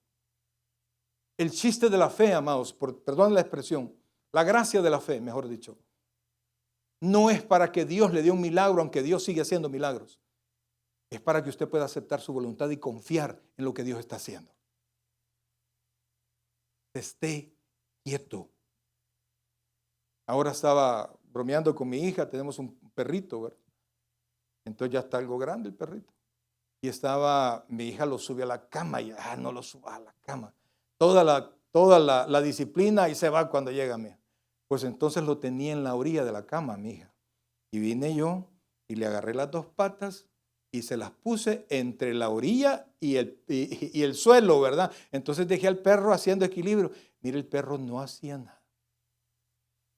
El chiste de la fe, amados, perdón la expresión, la gracia de la fe, mejor dicho, no es para que Dios le dé un milagro, aunque Dios sigue haciendo milagros. Es para que usted pueda aceptar su voluntad y confiar en lo que Dios está haciendo. Esté quieto. Ahora estaba bromeando con mi hija, tenemos un perrito, ¿verdad? Entonces ya está algo grande el perrito. Y mi hija lo sube a la cama y no lo suba a la cama. Toda la disciplina y se va cuando llega mi hija. Pues entonces lo tenía en la orilla de la cama, mi hija. Y vine yo y le agarré las dos patas y se las puse entre la orilla y el suelo, ¿verdad? Entonces dejé al perro haciendo equilibrio. Mire, el perro no hacía nada.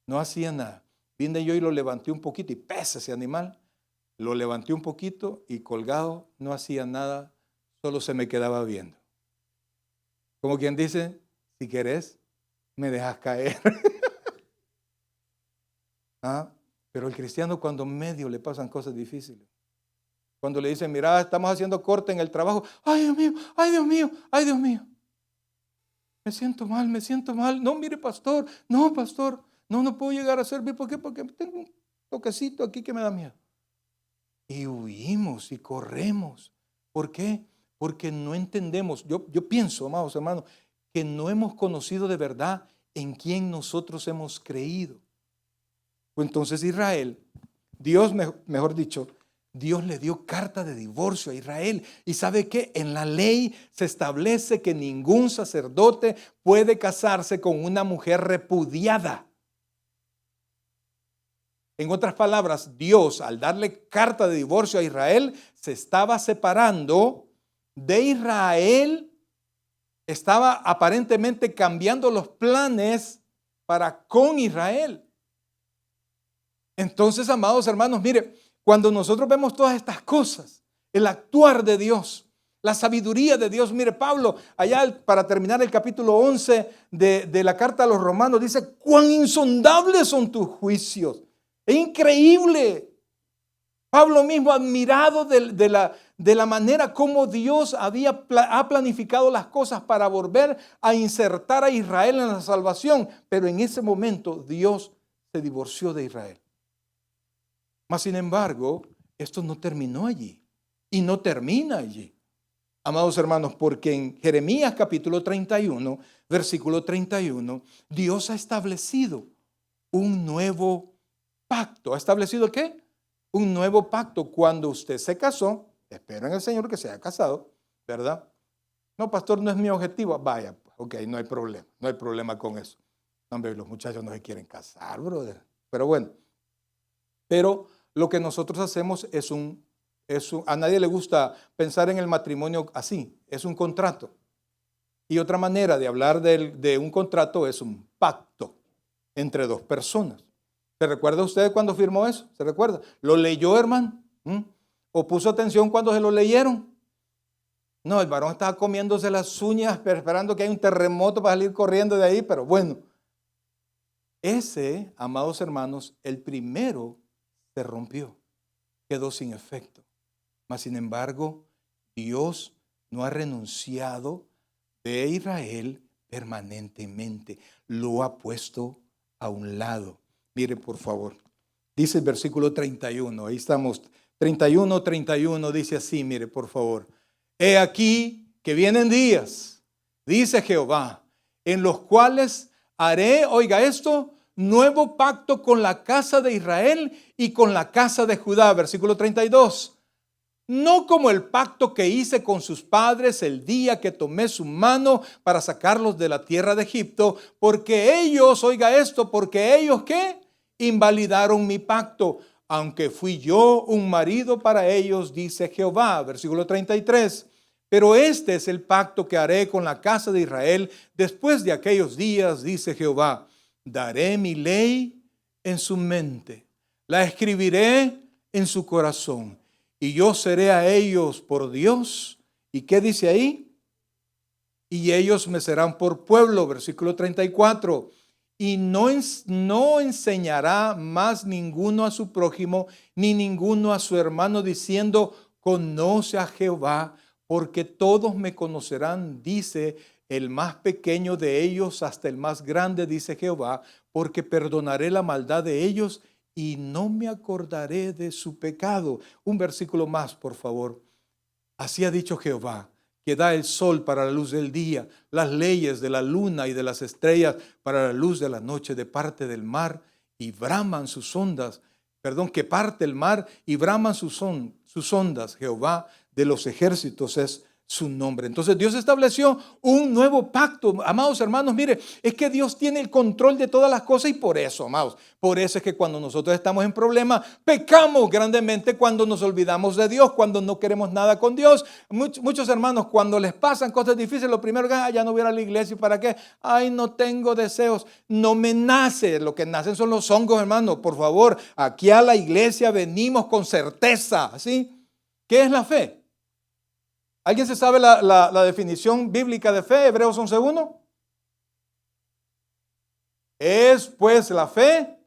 No hacía nada. Vine yo y lo levanté un poquito y pesa ese animal. Lo levanté un poquito y colgado, no hacía nada, solo se me quedaba viendo. Como quien dice, si querés, me dejas caer. Pero el cristiano cuando medio le pasan cosas difíciles. Cuando le dicen, mira, estamos haciendo corte en el trabajo. Ay, Dios mío, ay, Dios mío, ay, Dios mío. Me siento mal, me siento mal. No, mire, pastor, no puedo llegar a servir. ¿Por qué? Porque tengo un toquecito aquí que me da miedo. Y huimos y corremos. ¿Por qué? Porque no entendemos. Yo pienso, amados hermanos, que no hemos conocido de verdad en quién nosotros hemos creído. Pues entonces Israel, Dios, mejor dicho, Dios le dio carta de divorcio a Israel. ¿Y sabe qué? En la ley se establece que ningún sacerdote puede casarse con una mujer repudiada. En otras palabras, Dios, al darle carta de divorcio a Israel, se estaba separando de Israel, estaba aparentemente cambiando los planes para con Israel. Entonces, amados hermanos, mire, cuando nosotros vemos todas estas cosas, el actuar de Dios, la sabiduría de Dios, mire, Pablo, allá para terminar el capítulo 11 de la carta a los romanos, dice, cuán insondables son tus juicios. Es increíble. Pablo mismo admirado de la manera como Dios ha planificado las cosas para volver a insertar a Israel en la salvación. Pero en ese momento Dios se divorció de Israel. Mas sin embargo, esto no terminó allí y no termina allí. Amados hermanos, porque en Jeremías capítulo 31, versículo 31, Dios ha establecido un nuevo pacto. ¿Ha establecido qué? Un nuevo pacto. Cuando usted se casó, espero en el Señor que se haya casado, ¿verdad? No, pastor, no es mi objetivo. Vaya, ok, no hay problema con eso. Hombre, los muchachos no se quieren casar, brother. Pero bueno, pero lo que nosotros hacemos a nadie le gusta pensar en el matrimonio así, es un contrato. Y otra manera de hablar de un contrato es un pacto entre dos personas. ¿Se recuerda usted cuando firmó eso? ¿Se recuerda? ¿Lo leyó, hermano? ¿O puso atención cuando se lo leyeron? No, el varón estaba comiéndose las uñas, esperando que haya un terremoto para salir corriendo de ahí, pero bueno. Ese, amados hermanos, el primero se rompió, quedó sin efecto. Mas, sin embargo, Dios no ha renunciado de Israel, permanentemente. Lo ha puesto a un lado. Mire, por favor. Dice el versículo 31. Ahí estamos. 31 dice así, mire, por favor. He aquí que vienen días, dice Jehová, en los cuales haré, oiga esto, nuevo pacto con la casa de Israel y con la casa de Judá. Versículo 32. No como el pacto que hice con sus padres el día que tomé su mano para sacarlos de la tierra de Egipto, porque ellos, oiga esto, porque ellos, ¿qué? Invalidaron mi pacto, aunque fui yo un marido para ellos, dice Jehová. Versículo 33. Pero este es el pacto que haré con la casa de Israel después de aquellos días, dice Jehová. Daré mi ley en su mente, la escribiré en su corazón, y yo seré a ellos por Dios. ¿Y qué dice ahí? Y ellos me serán por pueblo. Versículo 34. Y no enseñará más ninguno a su prójimo, ni ninguno a su hermano, diciendo, conoce a Jehová, porque todos me conocerán, dice el más pequeño de ellos hasta el más grande, dice Jehová, porque perdonaré la maldad de ellos y no me acordaré de su pecado. Un versículo más, por favor. Así ha dicho Jehová, que da el sol para la luz del día, las leyes de la luna y de las estrellas para la luz de la noche, de parte del mar y braman sus ondas, que parte el mar y braman sus ondas. Jehová de los ejércitos es su nombre. Entonces Dios estableció un nuevo pacto. Amados hermanos, mire, es que Dios tiene el control de todas las cosas, y por eso, amados, por eso es que cuando nosotros estamos en problemas, pecamos grandemente cuando nos olvidamos de Dios, cuando no queremos nada con Dios. Muchos hermanos, cuando les pasan cosas difíciles, lo primero que ya no voy a la iglesia, ¿y para qué? Ay, no tengo deseos, no me nace. Lo que nacen son los hongos, hermanos. Por favor, aquí a la iglesia venimos con certeza, ¿sí? ¿Qué es la fe? ¿Alguien se sabe la definición bíblica de fe? Hebreos 11:1. Es pues la fe,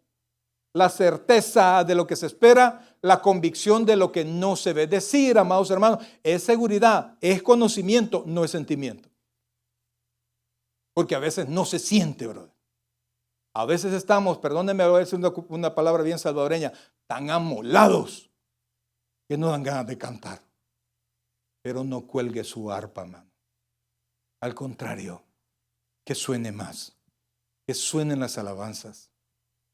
la certeza de lo que se espera, la convicción de lo que no se ve. Decir, amados hermanos, es seguridad, es conocimiento, no es sentimiento. Porque a veces no se siente, brother. A veces estamos, perdónenme, voy a decir una palabra bien salvadoreña, tan amolados que no dan ganas de cantar. Pero no cuelgue su arpa, mano. Al contrario, que suene más, que suenen las alabanzas,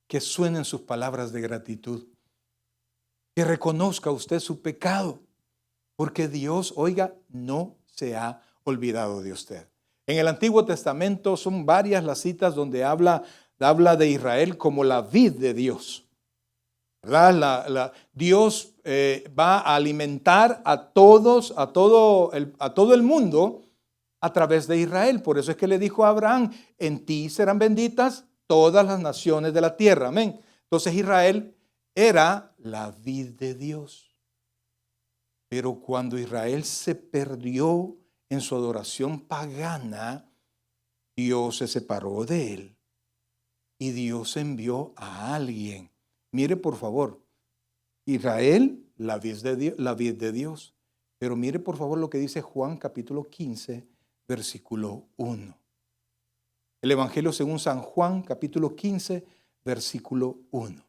que suenen sus palabras de gratitud, que reconozca usted su pecado, porque Dios, oiga, no se ha olvidado de usted. En el Antiguo Testamento son varias las citas donde habla de Israel como la vid de Dios. ¿Verdad? Dios va a alimentar a todo el mundo a través de Israel. Por eso es que le dijo a Abraham, en ti serán benditas todas las naciones de la tierra. Amén. Entonces Israel era la vid de Dios. Pero cuando Israel se perdió en su adoración pagana, Dios se separó de él y Dios envió a alguien. Mire, por favor, Israel, la vid de Dios. Pero mire, por favor, lo que dice Juan capítulo 15, versículo 1. El Evangelio según San Juan capítulo 15, versículo 1.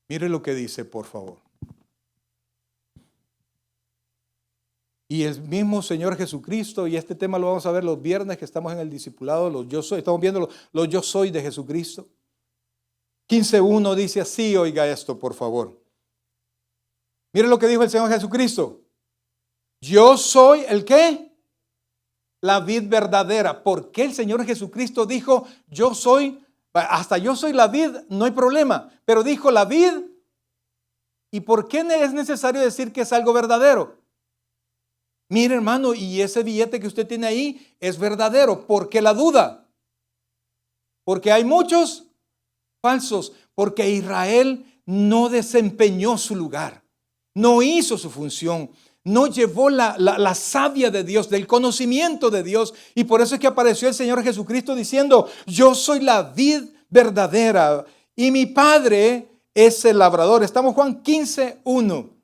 Mire lo que dice, por favor. Y el mismo Señor Jesucristo, y este tema lo vamos a ver los viernes que estamos en el discipulado, los yo soy, estamos viendo los yo soy de Jesucristo. 15:1 dice así, oiga esto, por favor. Mire lo que dijo el Señor Jesucristo. Yo soy el ¿qué? La vid verdadera. ¿Por qué el Señor Jesucristo dijo, yo soy, hasta yo soy la vid, no hay problema, pero dijo la vid? ¿Y por qué es necesario decir que es algo verdadero? Mire, hermano, y ese billete que usted tiene ahí es verdadero. ¿Por qué la duda? Porque hay muchos falsos, porque Israel no desempeñó su lugar, no hizo su función, no llevó la savia de Dios, del conocimiento de Dios, y por eso es que apareció el Señor Jesucristo diciendo, yo soy la vid verdadera y mi Padre es el labrador. Estamos Juan 15:1.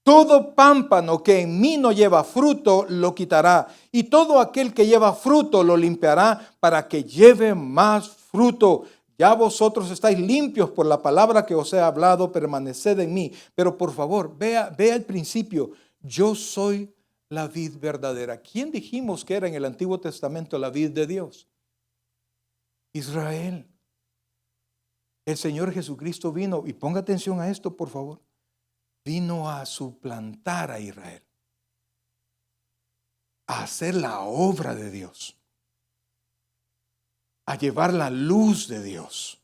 Todo pámpano que en mí no lleva fruto, lo quitará. Y todo aquel que lleva fruto, lo limpiará para que lleve más fruto. Ya vosotros estáis limpios por la palabra que os he hablado, permaneced en mí. Pero por favor, vea el principio. Yo soy la vid verdadera. ¿Quién dijimos que era en el Antiguo Testamento la vid de Dios? Israel. El Señor Jesucristo vino, y ponga atención a esto, por favor. Vino a suplantar a Israel, a hacer la obra de Dios, a llevar la luz de Dios.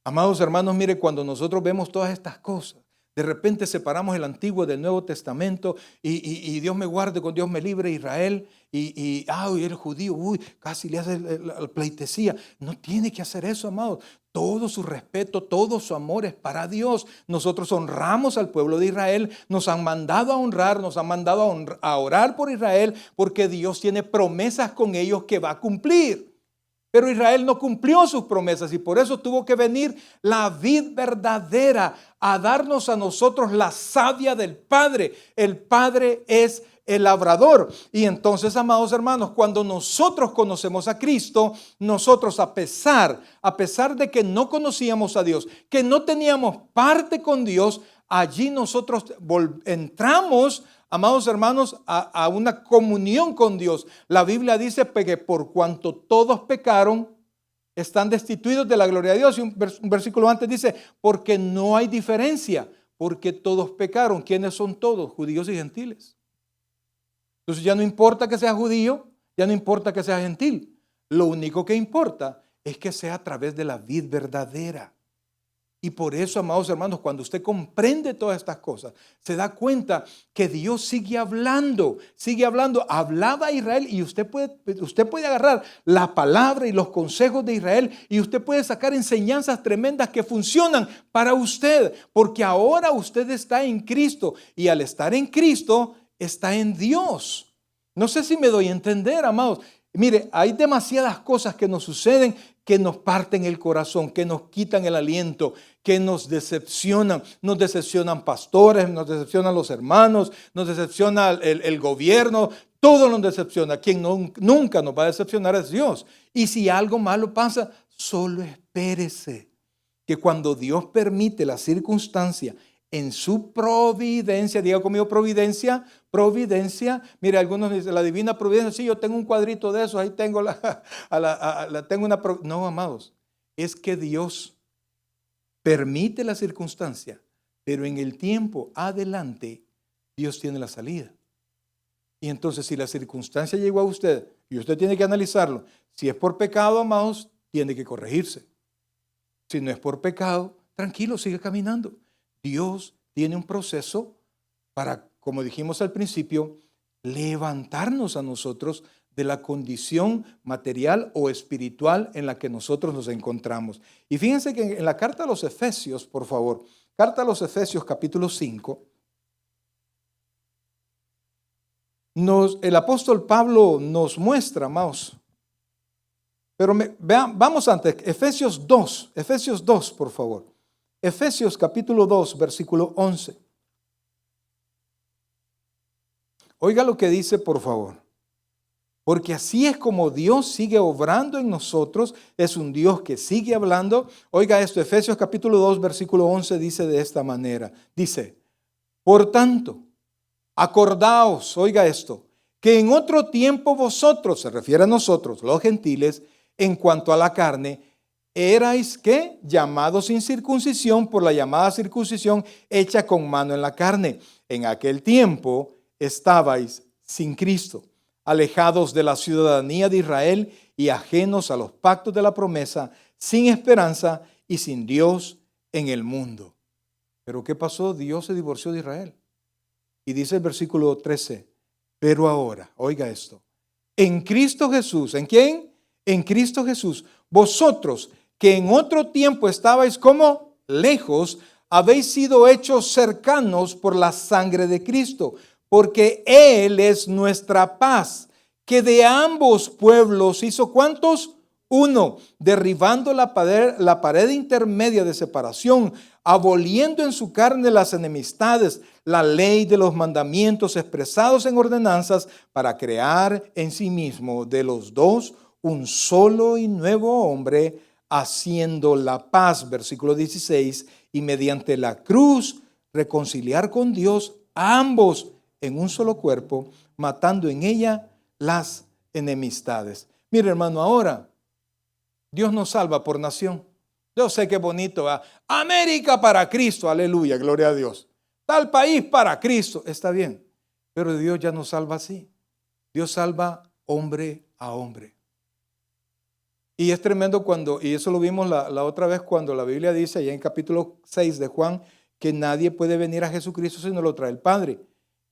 Amados hermanos, mire, cuando nosotros vemos todas estas cosas, de repente separamos el Antiguo del Nuevo Testamento y Dios me guarde, con Dios me libre Israel y el judío, casi le hace la pleitesía. No tiene que hacer eso, amados. Todo su respeto, todo su amor es para Dios. Nosotros honramos al pueblo de Israel, nos han mandado a honrar, nos han mandado a orar por Israel, porque Dios tiene promesas con ellos que va a cumplir. Pero Israel no cumplió sus promesas y por eso tuvo que venir la vid verdadera a darnos a nosotros la savia del Padre. El Padre es el labrador. Y entonces, amados hermanos, cuando nosotros conocemos a Cristo, nosotros a pesar de que no conocíamos a Dios, que no teníamos parte con Dios, allí nosotros entramos, amados hermanos, a una comunión con Dios. La Biblia dice que por cuanto todos pecaron, están destituidos de la gloria de Dios. Y un versículo antes dice, porque no hay diferencia, porque todos pecaron. ¿Quiénes son todos? Judíos y gentiles. Entonces ya no importa que sea judío, ya no importa que sea gentil. Lo único que importa es que sea a través de la vid verdadera. Y por eso, amados hermanos, cuando usted comprende todas estas cosas, se da cuenta que Dios sigue hablando. Hablaba a Israel y usted puede agarrar la palabra y los consejos de Israel y usted puede sacar enseñanzas tremendas que funcionan para usted, porque ahora usted está en Cristo y al estar en Cristo está en Dios. No sé si me doy a entender, amados. Mire, hay demasiadas cosas que nos suceden que nos parten el corazón, que nos quitan el aliento, que nos decepcionan. Nos decepcionan pastores, nos decepcionan los hermanos, nos decepciona el gobierno, todo nos decepciona. Quien nunca nos va a decepcionar es Dios. Y si algo malo pasa, solo espérese que cuando Dios permite la circunstancia en su providencia, diga conmigo providencia. Mire, algunos dicen la divina providencia. Sí, yo tengo un cuadrito de esos, ahí tengo tengo una. No, amados, es que Dios permite la circunstancia, pero en el tiempo adelante Dios tiene la salida. Y entonces, si la circunstancia llegó a usted y usted tiene que analizarlo, si es por pecado, amados, tiene que corregirse. Si no es por pecado, tranquilo, sigue caminando. Dios tiene un proceso para, como dijimos al principio, levantarnos a nosotros de la condición material o espiritual en la que nosotros nos encontramos. Y fíjense que en la carta a los Efesios, por favor, carta a los Efesios capítulo 5, el apóstol Pablo nos muestra, amados, pero vamos antes, Efesios 2, por favor. Efesios capítulo 2, versículo 11. Oiga lo que dice, por favor. Porque así es como Dios sigue obrando en nosotros. Es un Dios que sigue hablando. Oiga esto, Efesios capítulo 2, versículo 11 dice de esta manera. Dice, por tanto, acordaos, oiga esto, que en otro tiempo vosotros, se refiere a nosotros, los gentiles, en cuanto a la carne, erais, ¿qué? Llamados sin circuncisión por la llamada circuncisión hecha con mano en la carne. En aquel tiempo estabais sin Cristo, alejados de la ciudadanía de Israel y ajenos a los pactos de la promesa, sin esperanza y sin Dios en el mundo. ¿Pero qué pasó? Dios se divorció de Israel. Y dice el versículo 13, pero ahora, oiga esto, en Cristo Jesús, ¿en quién? En Cristo Jesús, vosotros que en otro tiempo estabais como lejos, habéis sido hechos cercanos por la sangre de Cristo, porque Él es nuestra paz, que de ambos pueblos hizo ¿cuántos? Uno, derribando la pared intermedia de separación, aboliendo en su carne las enemistades, la ley de los mandamientos expresados en ordenanzas, para crear en sí mismo de los dos un solo y nuevo hombre, haciendo la paz, versículo 16, y mediante la cruz reconciliar con Dios a ambos en un solo cuerpo, matando en ella las enemistades. Mire, hermano, ahora Dios nos salva por nación. Yo sé que bonito, ¿verdad? América para Cristo, aleluya, gloria a Dios. Tal país para Cristo, está bien. Pero Dios ya nos salva así. Dios salva hombre a hombre. Y es tremendo y eso lo vimos la otra vez cuando la Biblia dice, allá en capítulo 6 de Juan, que nadie puede venir a Jesucristo si no lo trae el Padre.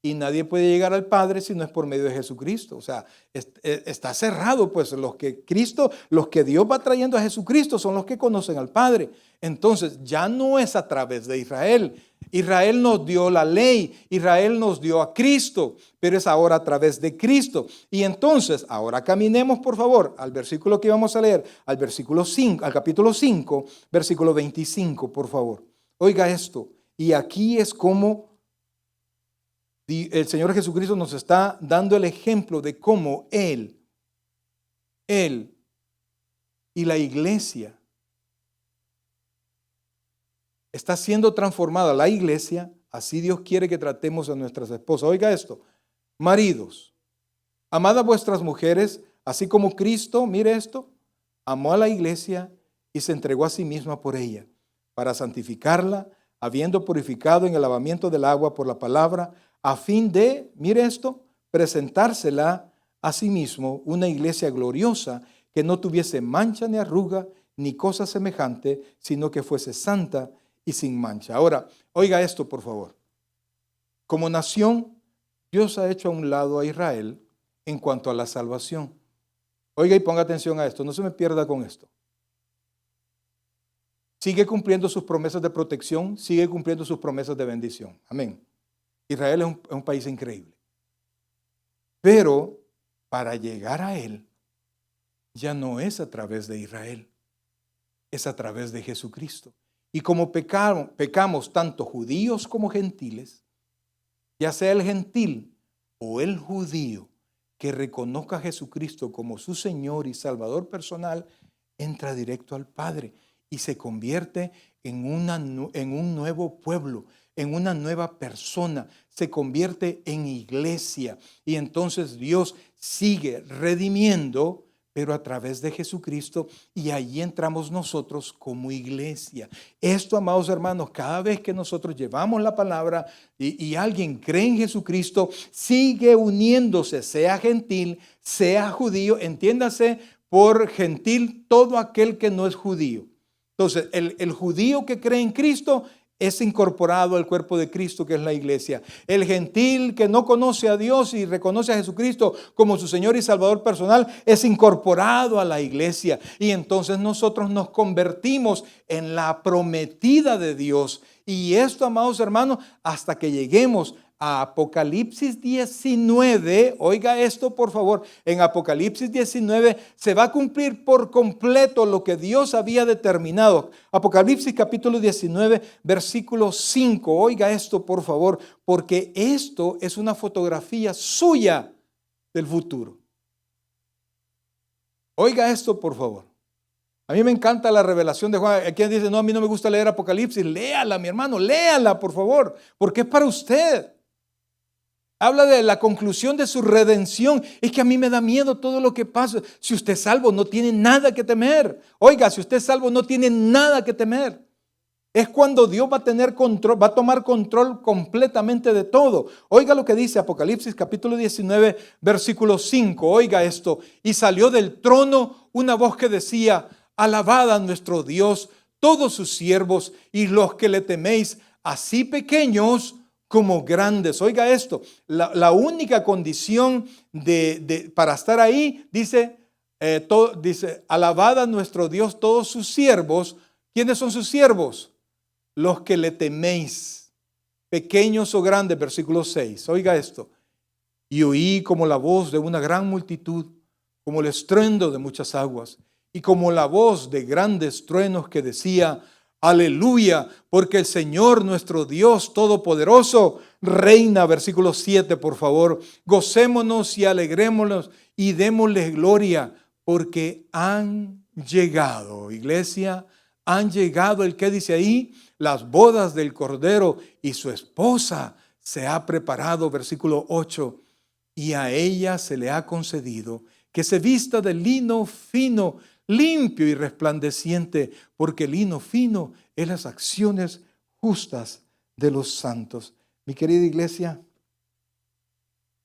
Y nadie puede llegar al Padre si no es por medio de Jesucristo. O sea, está cerrado, pues los que Dios va trayendo a Jesucristo son los que conocen al Padre. Entonces, ya no es a través de Israel. Israel nos dio la ley, Israel nos dio a Cristo, pero es ahora a través de Cristo. Y entonces, ahora caminemos, por favor, al versículo que vamos a leer, al capítulo 5, versículo 25, por favor. Oiga esto, y aquí es como el Señor Jesucristo nos está dando el ejemplo de cómo Él y la iglesia está siendo transformada. La iglesia, así Dios quiere que tratemos a nuestras esposas. Oiga esto, maridos, amad a vuestras mujeres, así como Cristo, mire esto, amó a la iglesia y se entregó a sí misma por ella, para santificarla, habiendo purificado en el lavamiento del agua por la palabra, a fin de, mire esto, presentársela a sí mismo una iglesia gloriosa, que no tuviese mancha ni arruga ni cosa semejante, sino que fuese santa y sin mancha. Ahora, oiga esto, por favor. Como nación, Dios ha hecho a un lado a Israel en cuanto a la salvación. Oiga y ponga atención a esto, no se me pierda con esto. Sigue cumpliendo sus promesas de protección, sigue cumpliendo sus promesas de bendición. Amén. Israel es un país increíble. Pero para llegar a Él, ya no es a través de Israel, es a través de Jesucristo. Y como pecamos tanto judíos como gentiles, ya sea el gentil o el judío que reconozca a Jesucristo como su Señor y Salvador personal, entra directo al Padre y se convierte en un nuevo pueblo, en una nueva persona, se convierte en iglesia. Y entonces Dios sigue redimiendo, pero a través de Jesucristo, y ahí entramos nosotros como iglesia. Esto, amados hermanos, cada vez que nosotros llevamos la palabra y alguien cree en Jesucristo, sigue uniéndose, sea gentil, sea judío, entiéndase por gentil todo aquel que no es judío. Entonces, el judío que cree en Cristo es incorporado al cuerpo de Cristo, que es la iglesia. El gentil que no conoce a Dios y reconoce a Jesucristo como su Señor y Salvador personal es incorporado a la iglesia. Y entonces nosotros nos convertimos en la prometida de Dios. Y esto, amados hermanos, hasta que lleguemos a Apocalipsis 19, oiga esto por favor, en Apocalipsis 19 se va a cumplir por completo lo que Dios había determinado. Apocalipsis capítulo 19, versículo 5, oiga esto por favor, porque esto es una fotografía suya del futuro. Oiga esto por favor. A mí me encanta la revelación de Juan. Aquí dice, no, a mí no me gusta leer Apocalipsis. Léala, mi hermano, léala por favor, porque es para usted. Habla de la conclusión de su redención. Es que a mí me da miedo todo lo que pasa. Si usted es salvo, no tiene nada que temer. Oiga, si usted es salvo, no tiene nada que temer. Es cuando Dios va a tener control, va a tomar control completamente de todo. Oiga lo que dice Apocalipsis capítulo 19, versículo 5. Oiga esto. Y salió del trono una voz que decía, alabad a nuestro Dios, todos sus siervos y los que le teméis, así pequeños como grandes. Oiga esto, la única condición para estar ahí, dice, alabad a nuestro Dios todos sus siervos. ¿Quiénes son sus siervos? Los que le teméis, pequeños o grandes, versículo 6. Oiga esto, y oí como la voz de una gran multitud, como el estruendo de muchas aguas, y como la voz de grandes truenos que decía, Aleluya, porque el Señor nuestro Dios Todopoderoso reina. Versículo 7, por favor. Gocémonos y alegrémonos y démosle gloria, porque han llegado, iglesia, han llegado, el que dice ahí, las bodas del Cordero, y su esposa se ha preparado. Versículo 8, y a ella se le ha concedido que se vista de lino fino, limpio y resplandeciente, porque el lino fino es las acciones justas de los santos. Mi querida iglesia,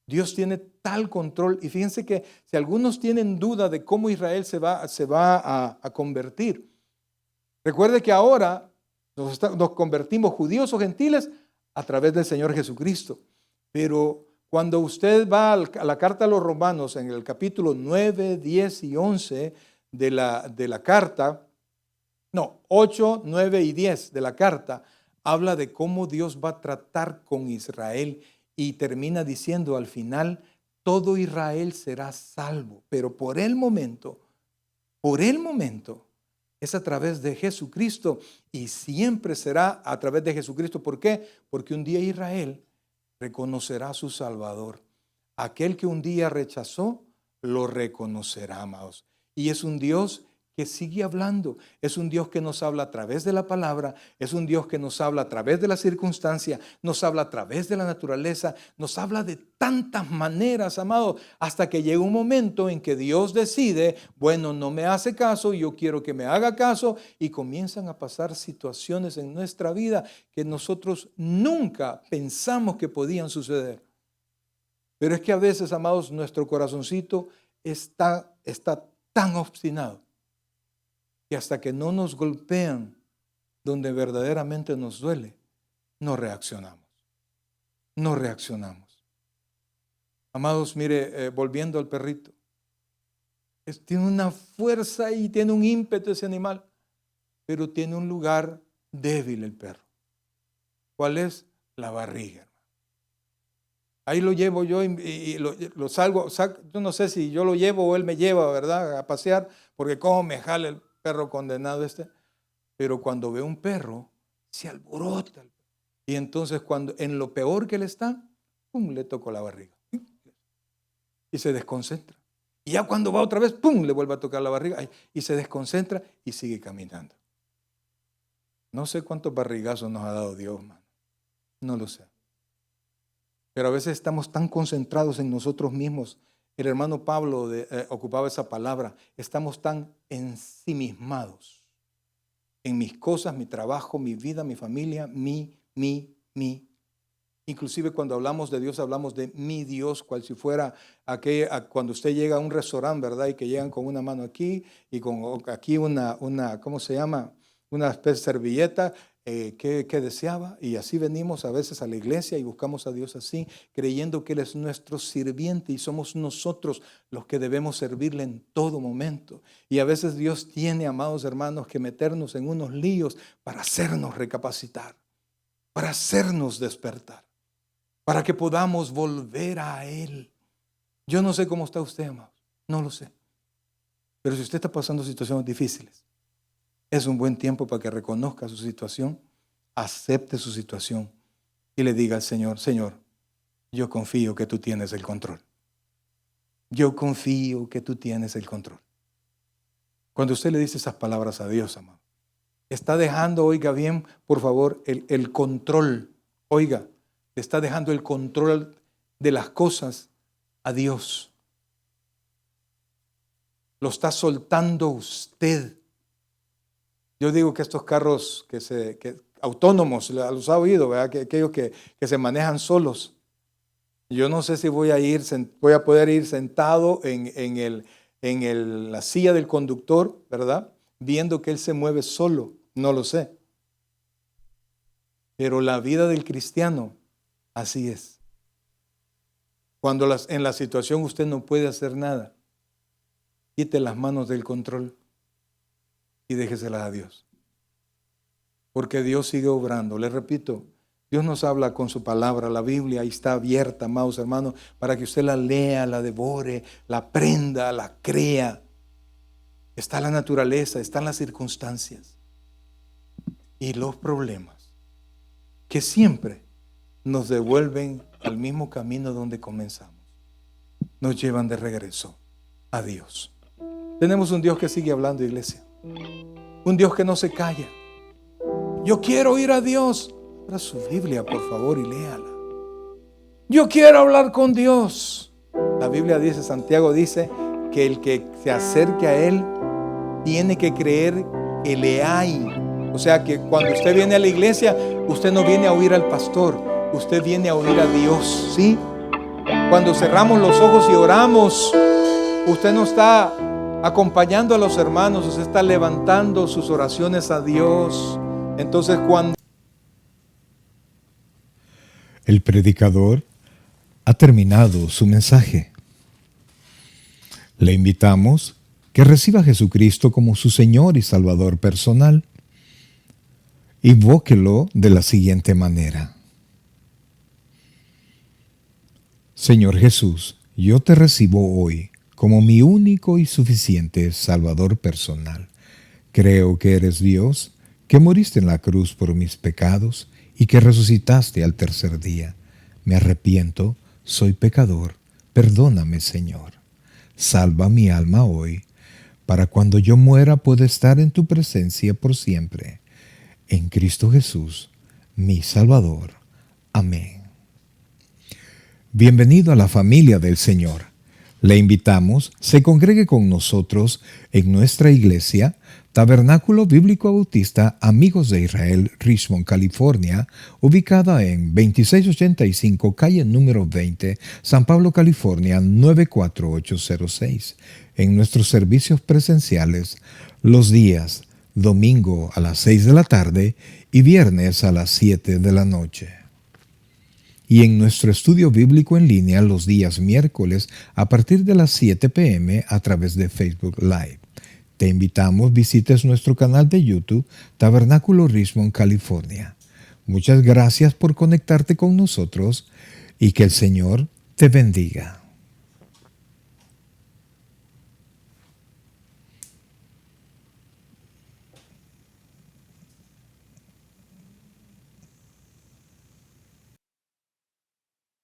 Dios tiene tal control, y fíjense que si algunos tienen duda de cómo Israel se va a convertir, recuerde que ahora nos convertimos, judíos o gentiles, a través del Señor Jesucristo. Pero cuando usted va a la carta a los Romanos, en el capítulo 9, 10 y 11 de la carta, 8, 9 y 10 de la carta, habla de cómo Dios va a tratar con Israel, y termina diciendo al final, todo Israel será salvo, pero por el momento, es a través de Jesucristo, y siempre será a través de Jesucristo. ¿Por qué? Porque un día Israel reconocerá a su Salvador. Aquel que un día rechazó, lo reconocerá, amados. Y es un Dios que sigue hablando. Es un Dios que nos habla a través de la palabra. Es un Dios que nos habla a través de la circunstancia. Nos habla a través de la naturaleza. Nos habla de tantas maneras, amados, hasta que llega un momento en que Dios decide, bueno, no me hace caso, yo quiero que me haga caso, y comienzan a pasar situaciones en nuestra vida que nosotros nunca pensamos que podían suceder. Pero es que a veces, amados, nuestro corazoncito está tan obstinado que hasta que no nos golpean donde verdaderamente nos duele, no reaccionamos. No reaccionamos. Amados, mire, volviendo al perrito, tiene una fuerza y tiene un ímpetu ese animal, pero tiene un lugar débil el perro. ¿Cuál es? La barriga. Ahí lo llevo yo y lo salgo. Yo no sé si yo lo llevo o él me lleva, ¿verdad?, a pasear, porque cómo me jala el perro condenado este. Pero cuando ve un perro, se alborota. Y entonces cuando en lo peor que él está, ¡pum!, le tocó la barriga. Y se desconcentra. Y ya cuando va otra vez, ¡pum!, le vuelve a tocar la barriga. Y se desconcentra y sigue caminando. No sé cuántos barrigazos nos ha dado Dios, mano. No lo sé. Pero a veces estamos tan concentrados en nosotros mismos. El hermano Pablo ocupaba esa palabra. Estamos tan ensimismados en mis cosas, mi trabajo, mi vida, mi familia, mi. Inclusive cuando hablamos de Dios, hablamos de mi Dios, cual si fuera cuando usted llega a un restaurante, ¿verdad? Y que llegan con una mano aquí y con aquí una ¿cómo se llama? Una especie de servilleta que deseaba. Y así venimos a veces a la iglesia y buscamos a Dios así, creyendo que Él es nuestro sirviente y somos nosotros los que debemos servirle en todo momento. Y a veces Dios tiene, amados hermanos, que meternos en unos líos para hacernos recapacitar, para hacernos despertar, para que podamos volver a Él. Yo no sé cómo está usted, amados, no lo sé. Pero si usted está pasando situaciones difíciles, es un buen tiempo para que reconozca su situación, acepte su situación y le diga al Señor, Señor, yo confío que tú tienes el control. Yo confío que tú tienes el control. Cuando usted le dice esas palabras a Dios, amado, está dejando, oiga bien, por favor, el control. Oiga, le está dejando el control de las cosas a Dios. Lo está soltando usted. Yo digo que estos carros autónomos, los ha oído, ¿verdad? Que aquellos que se manejan solos. Yo no sé si voy a poder ir sentado en la silla del conductor, ¿verdad? Viendo que él se mueve solo. No lo sé. Pero la vida del cristiano, así es. Cuando en la situación usted no puede hacer nada, quite las manos del control y déjeselas a Dios. Porque Dios sigue obrando. Les repito, Dios nos habla con su palabra. La Biblia ahí está abierta, amados hermanos, para que usted la lea, la devore, la aprenda, la crea. Está la naturaleza, están las circunstancias. y los problemas que siempre nos devuelven al mismo camino donde comenzamos, nos llevan de regreso a Dios. Tenemos un Dios que sigue hablando, iglesia. Un Dios que no se calla. Yo quiero oír a Dios. Abra su Biblia, por favor, y léala. Yo quiero hablar con Dios. La Biblia dice, Santiago dice, que el que se acerque a Él tiene que creer que le hay. O sea que cuando usted viene a la iglesia, usted no viene a oír al pastor, usted viene a oír a Dios, ¿sí? Cuando cerramos los ojos y oramos, usted no está acompañando a los hermanos, usted está levantando sus oraciones a Dios. Entonces cuando el predicador ha terminado su mensaje, le invitamos que reciba a Jesucristo como su Señor y Salvador personal. Invóquelo de la siguiente manera: Señor Jesús, yo te recibo hoy como mi único y suficiente Salvador personal. Creo que eres Dios, que moriste en la cruz por mis pecados y que resucitaste al tercer día. Me arrepiento, soy pecador, perdóname, Señor. Salva mi alma hoy, para cuando yo muera pueda estar en tu presencia por siempre. En Cristo Jesús, mi Salvador. Amén. Bienvenido a la familia del Señor. Le invitamos, se congregue con nosotros en nuestra iglesia, Tabernáculo Bíblico Bautista Amigos de Israel, Richmond, California, ubicada en 2685 calle número 20, San Pablo, California, 94806. En nuestros servicios presenciales, los días domingo a las 6 de la tarde y viernes a las 7 de la noche. Y en nuestro estudio bíblico en línea los días miércoles a partir de las 7 p.m. a través de Facebook Live. Te invitamos, visites nuestro canal de YouTube, Tabernáculo Richmond, California. Muchas gracias por conectarte con nosotros y que el Señor te bendiga.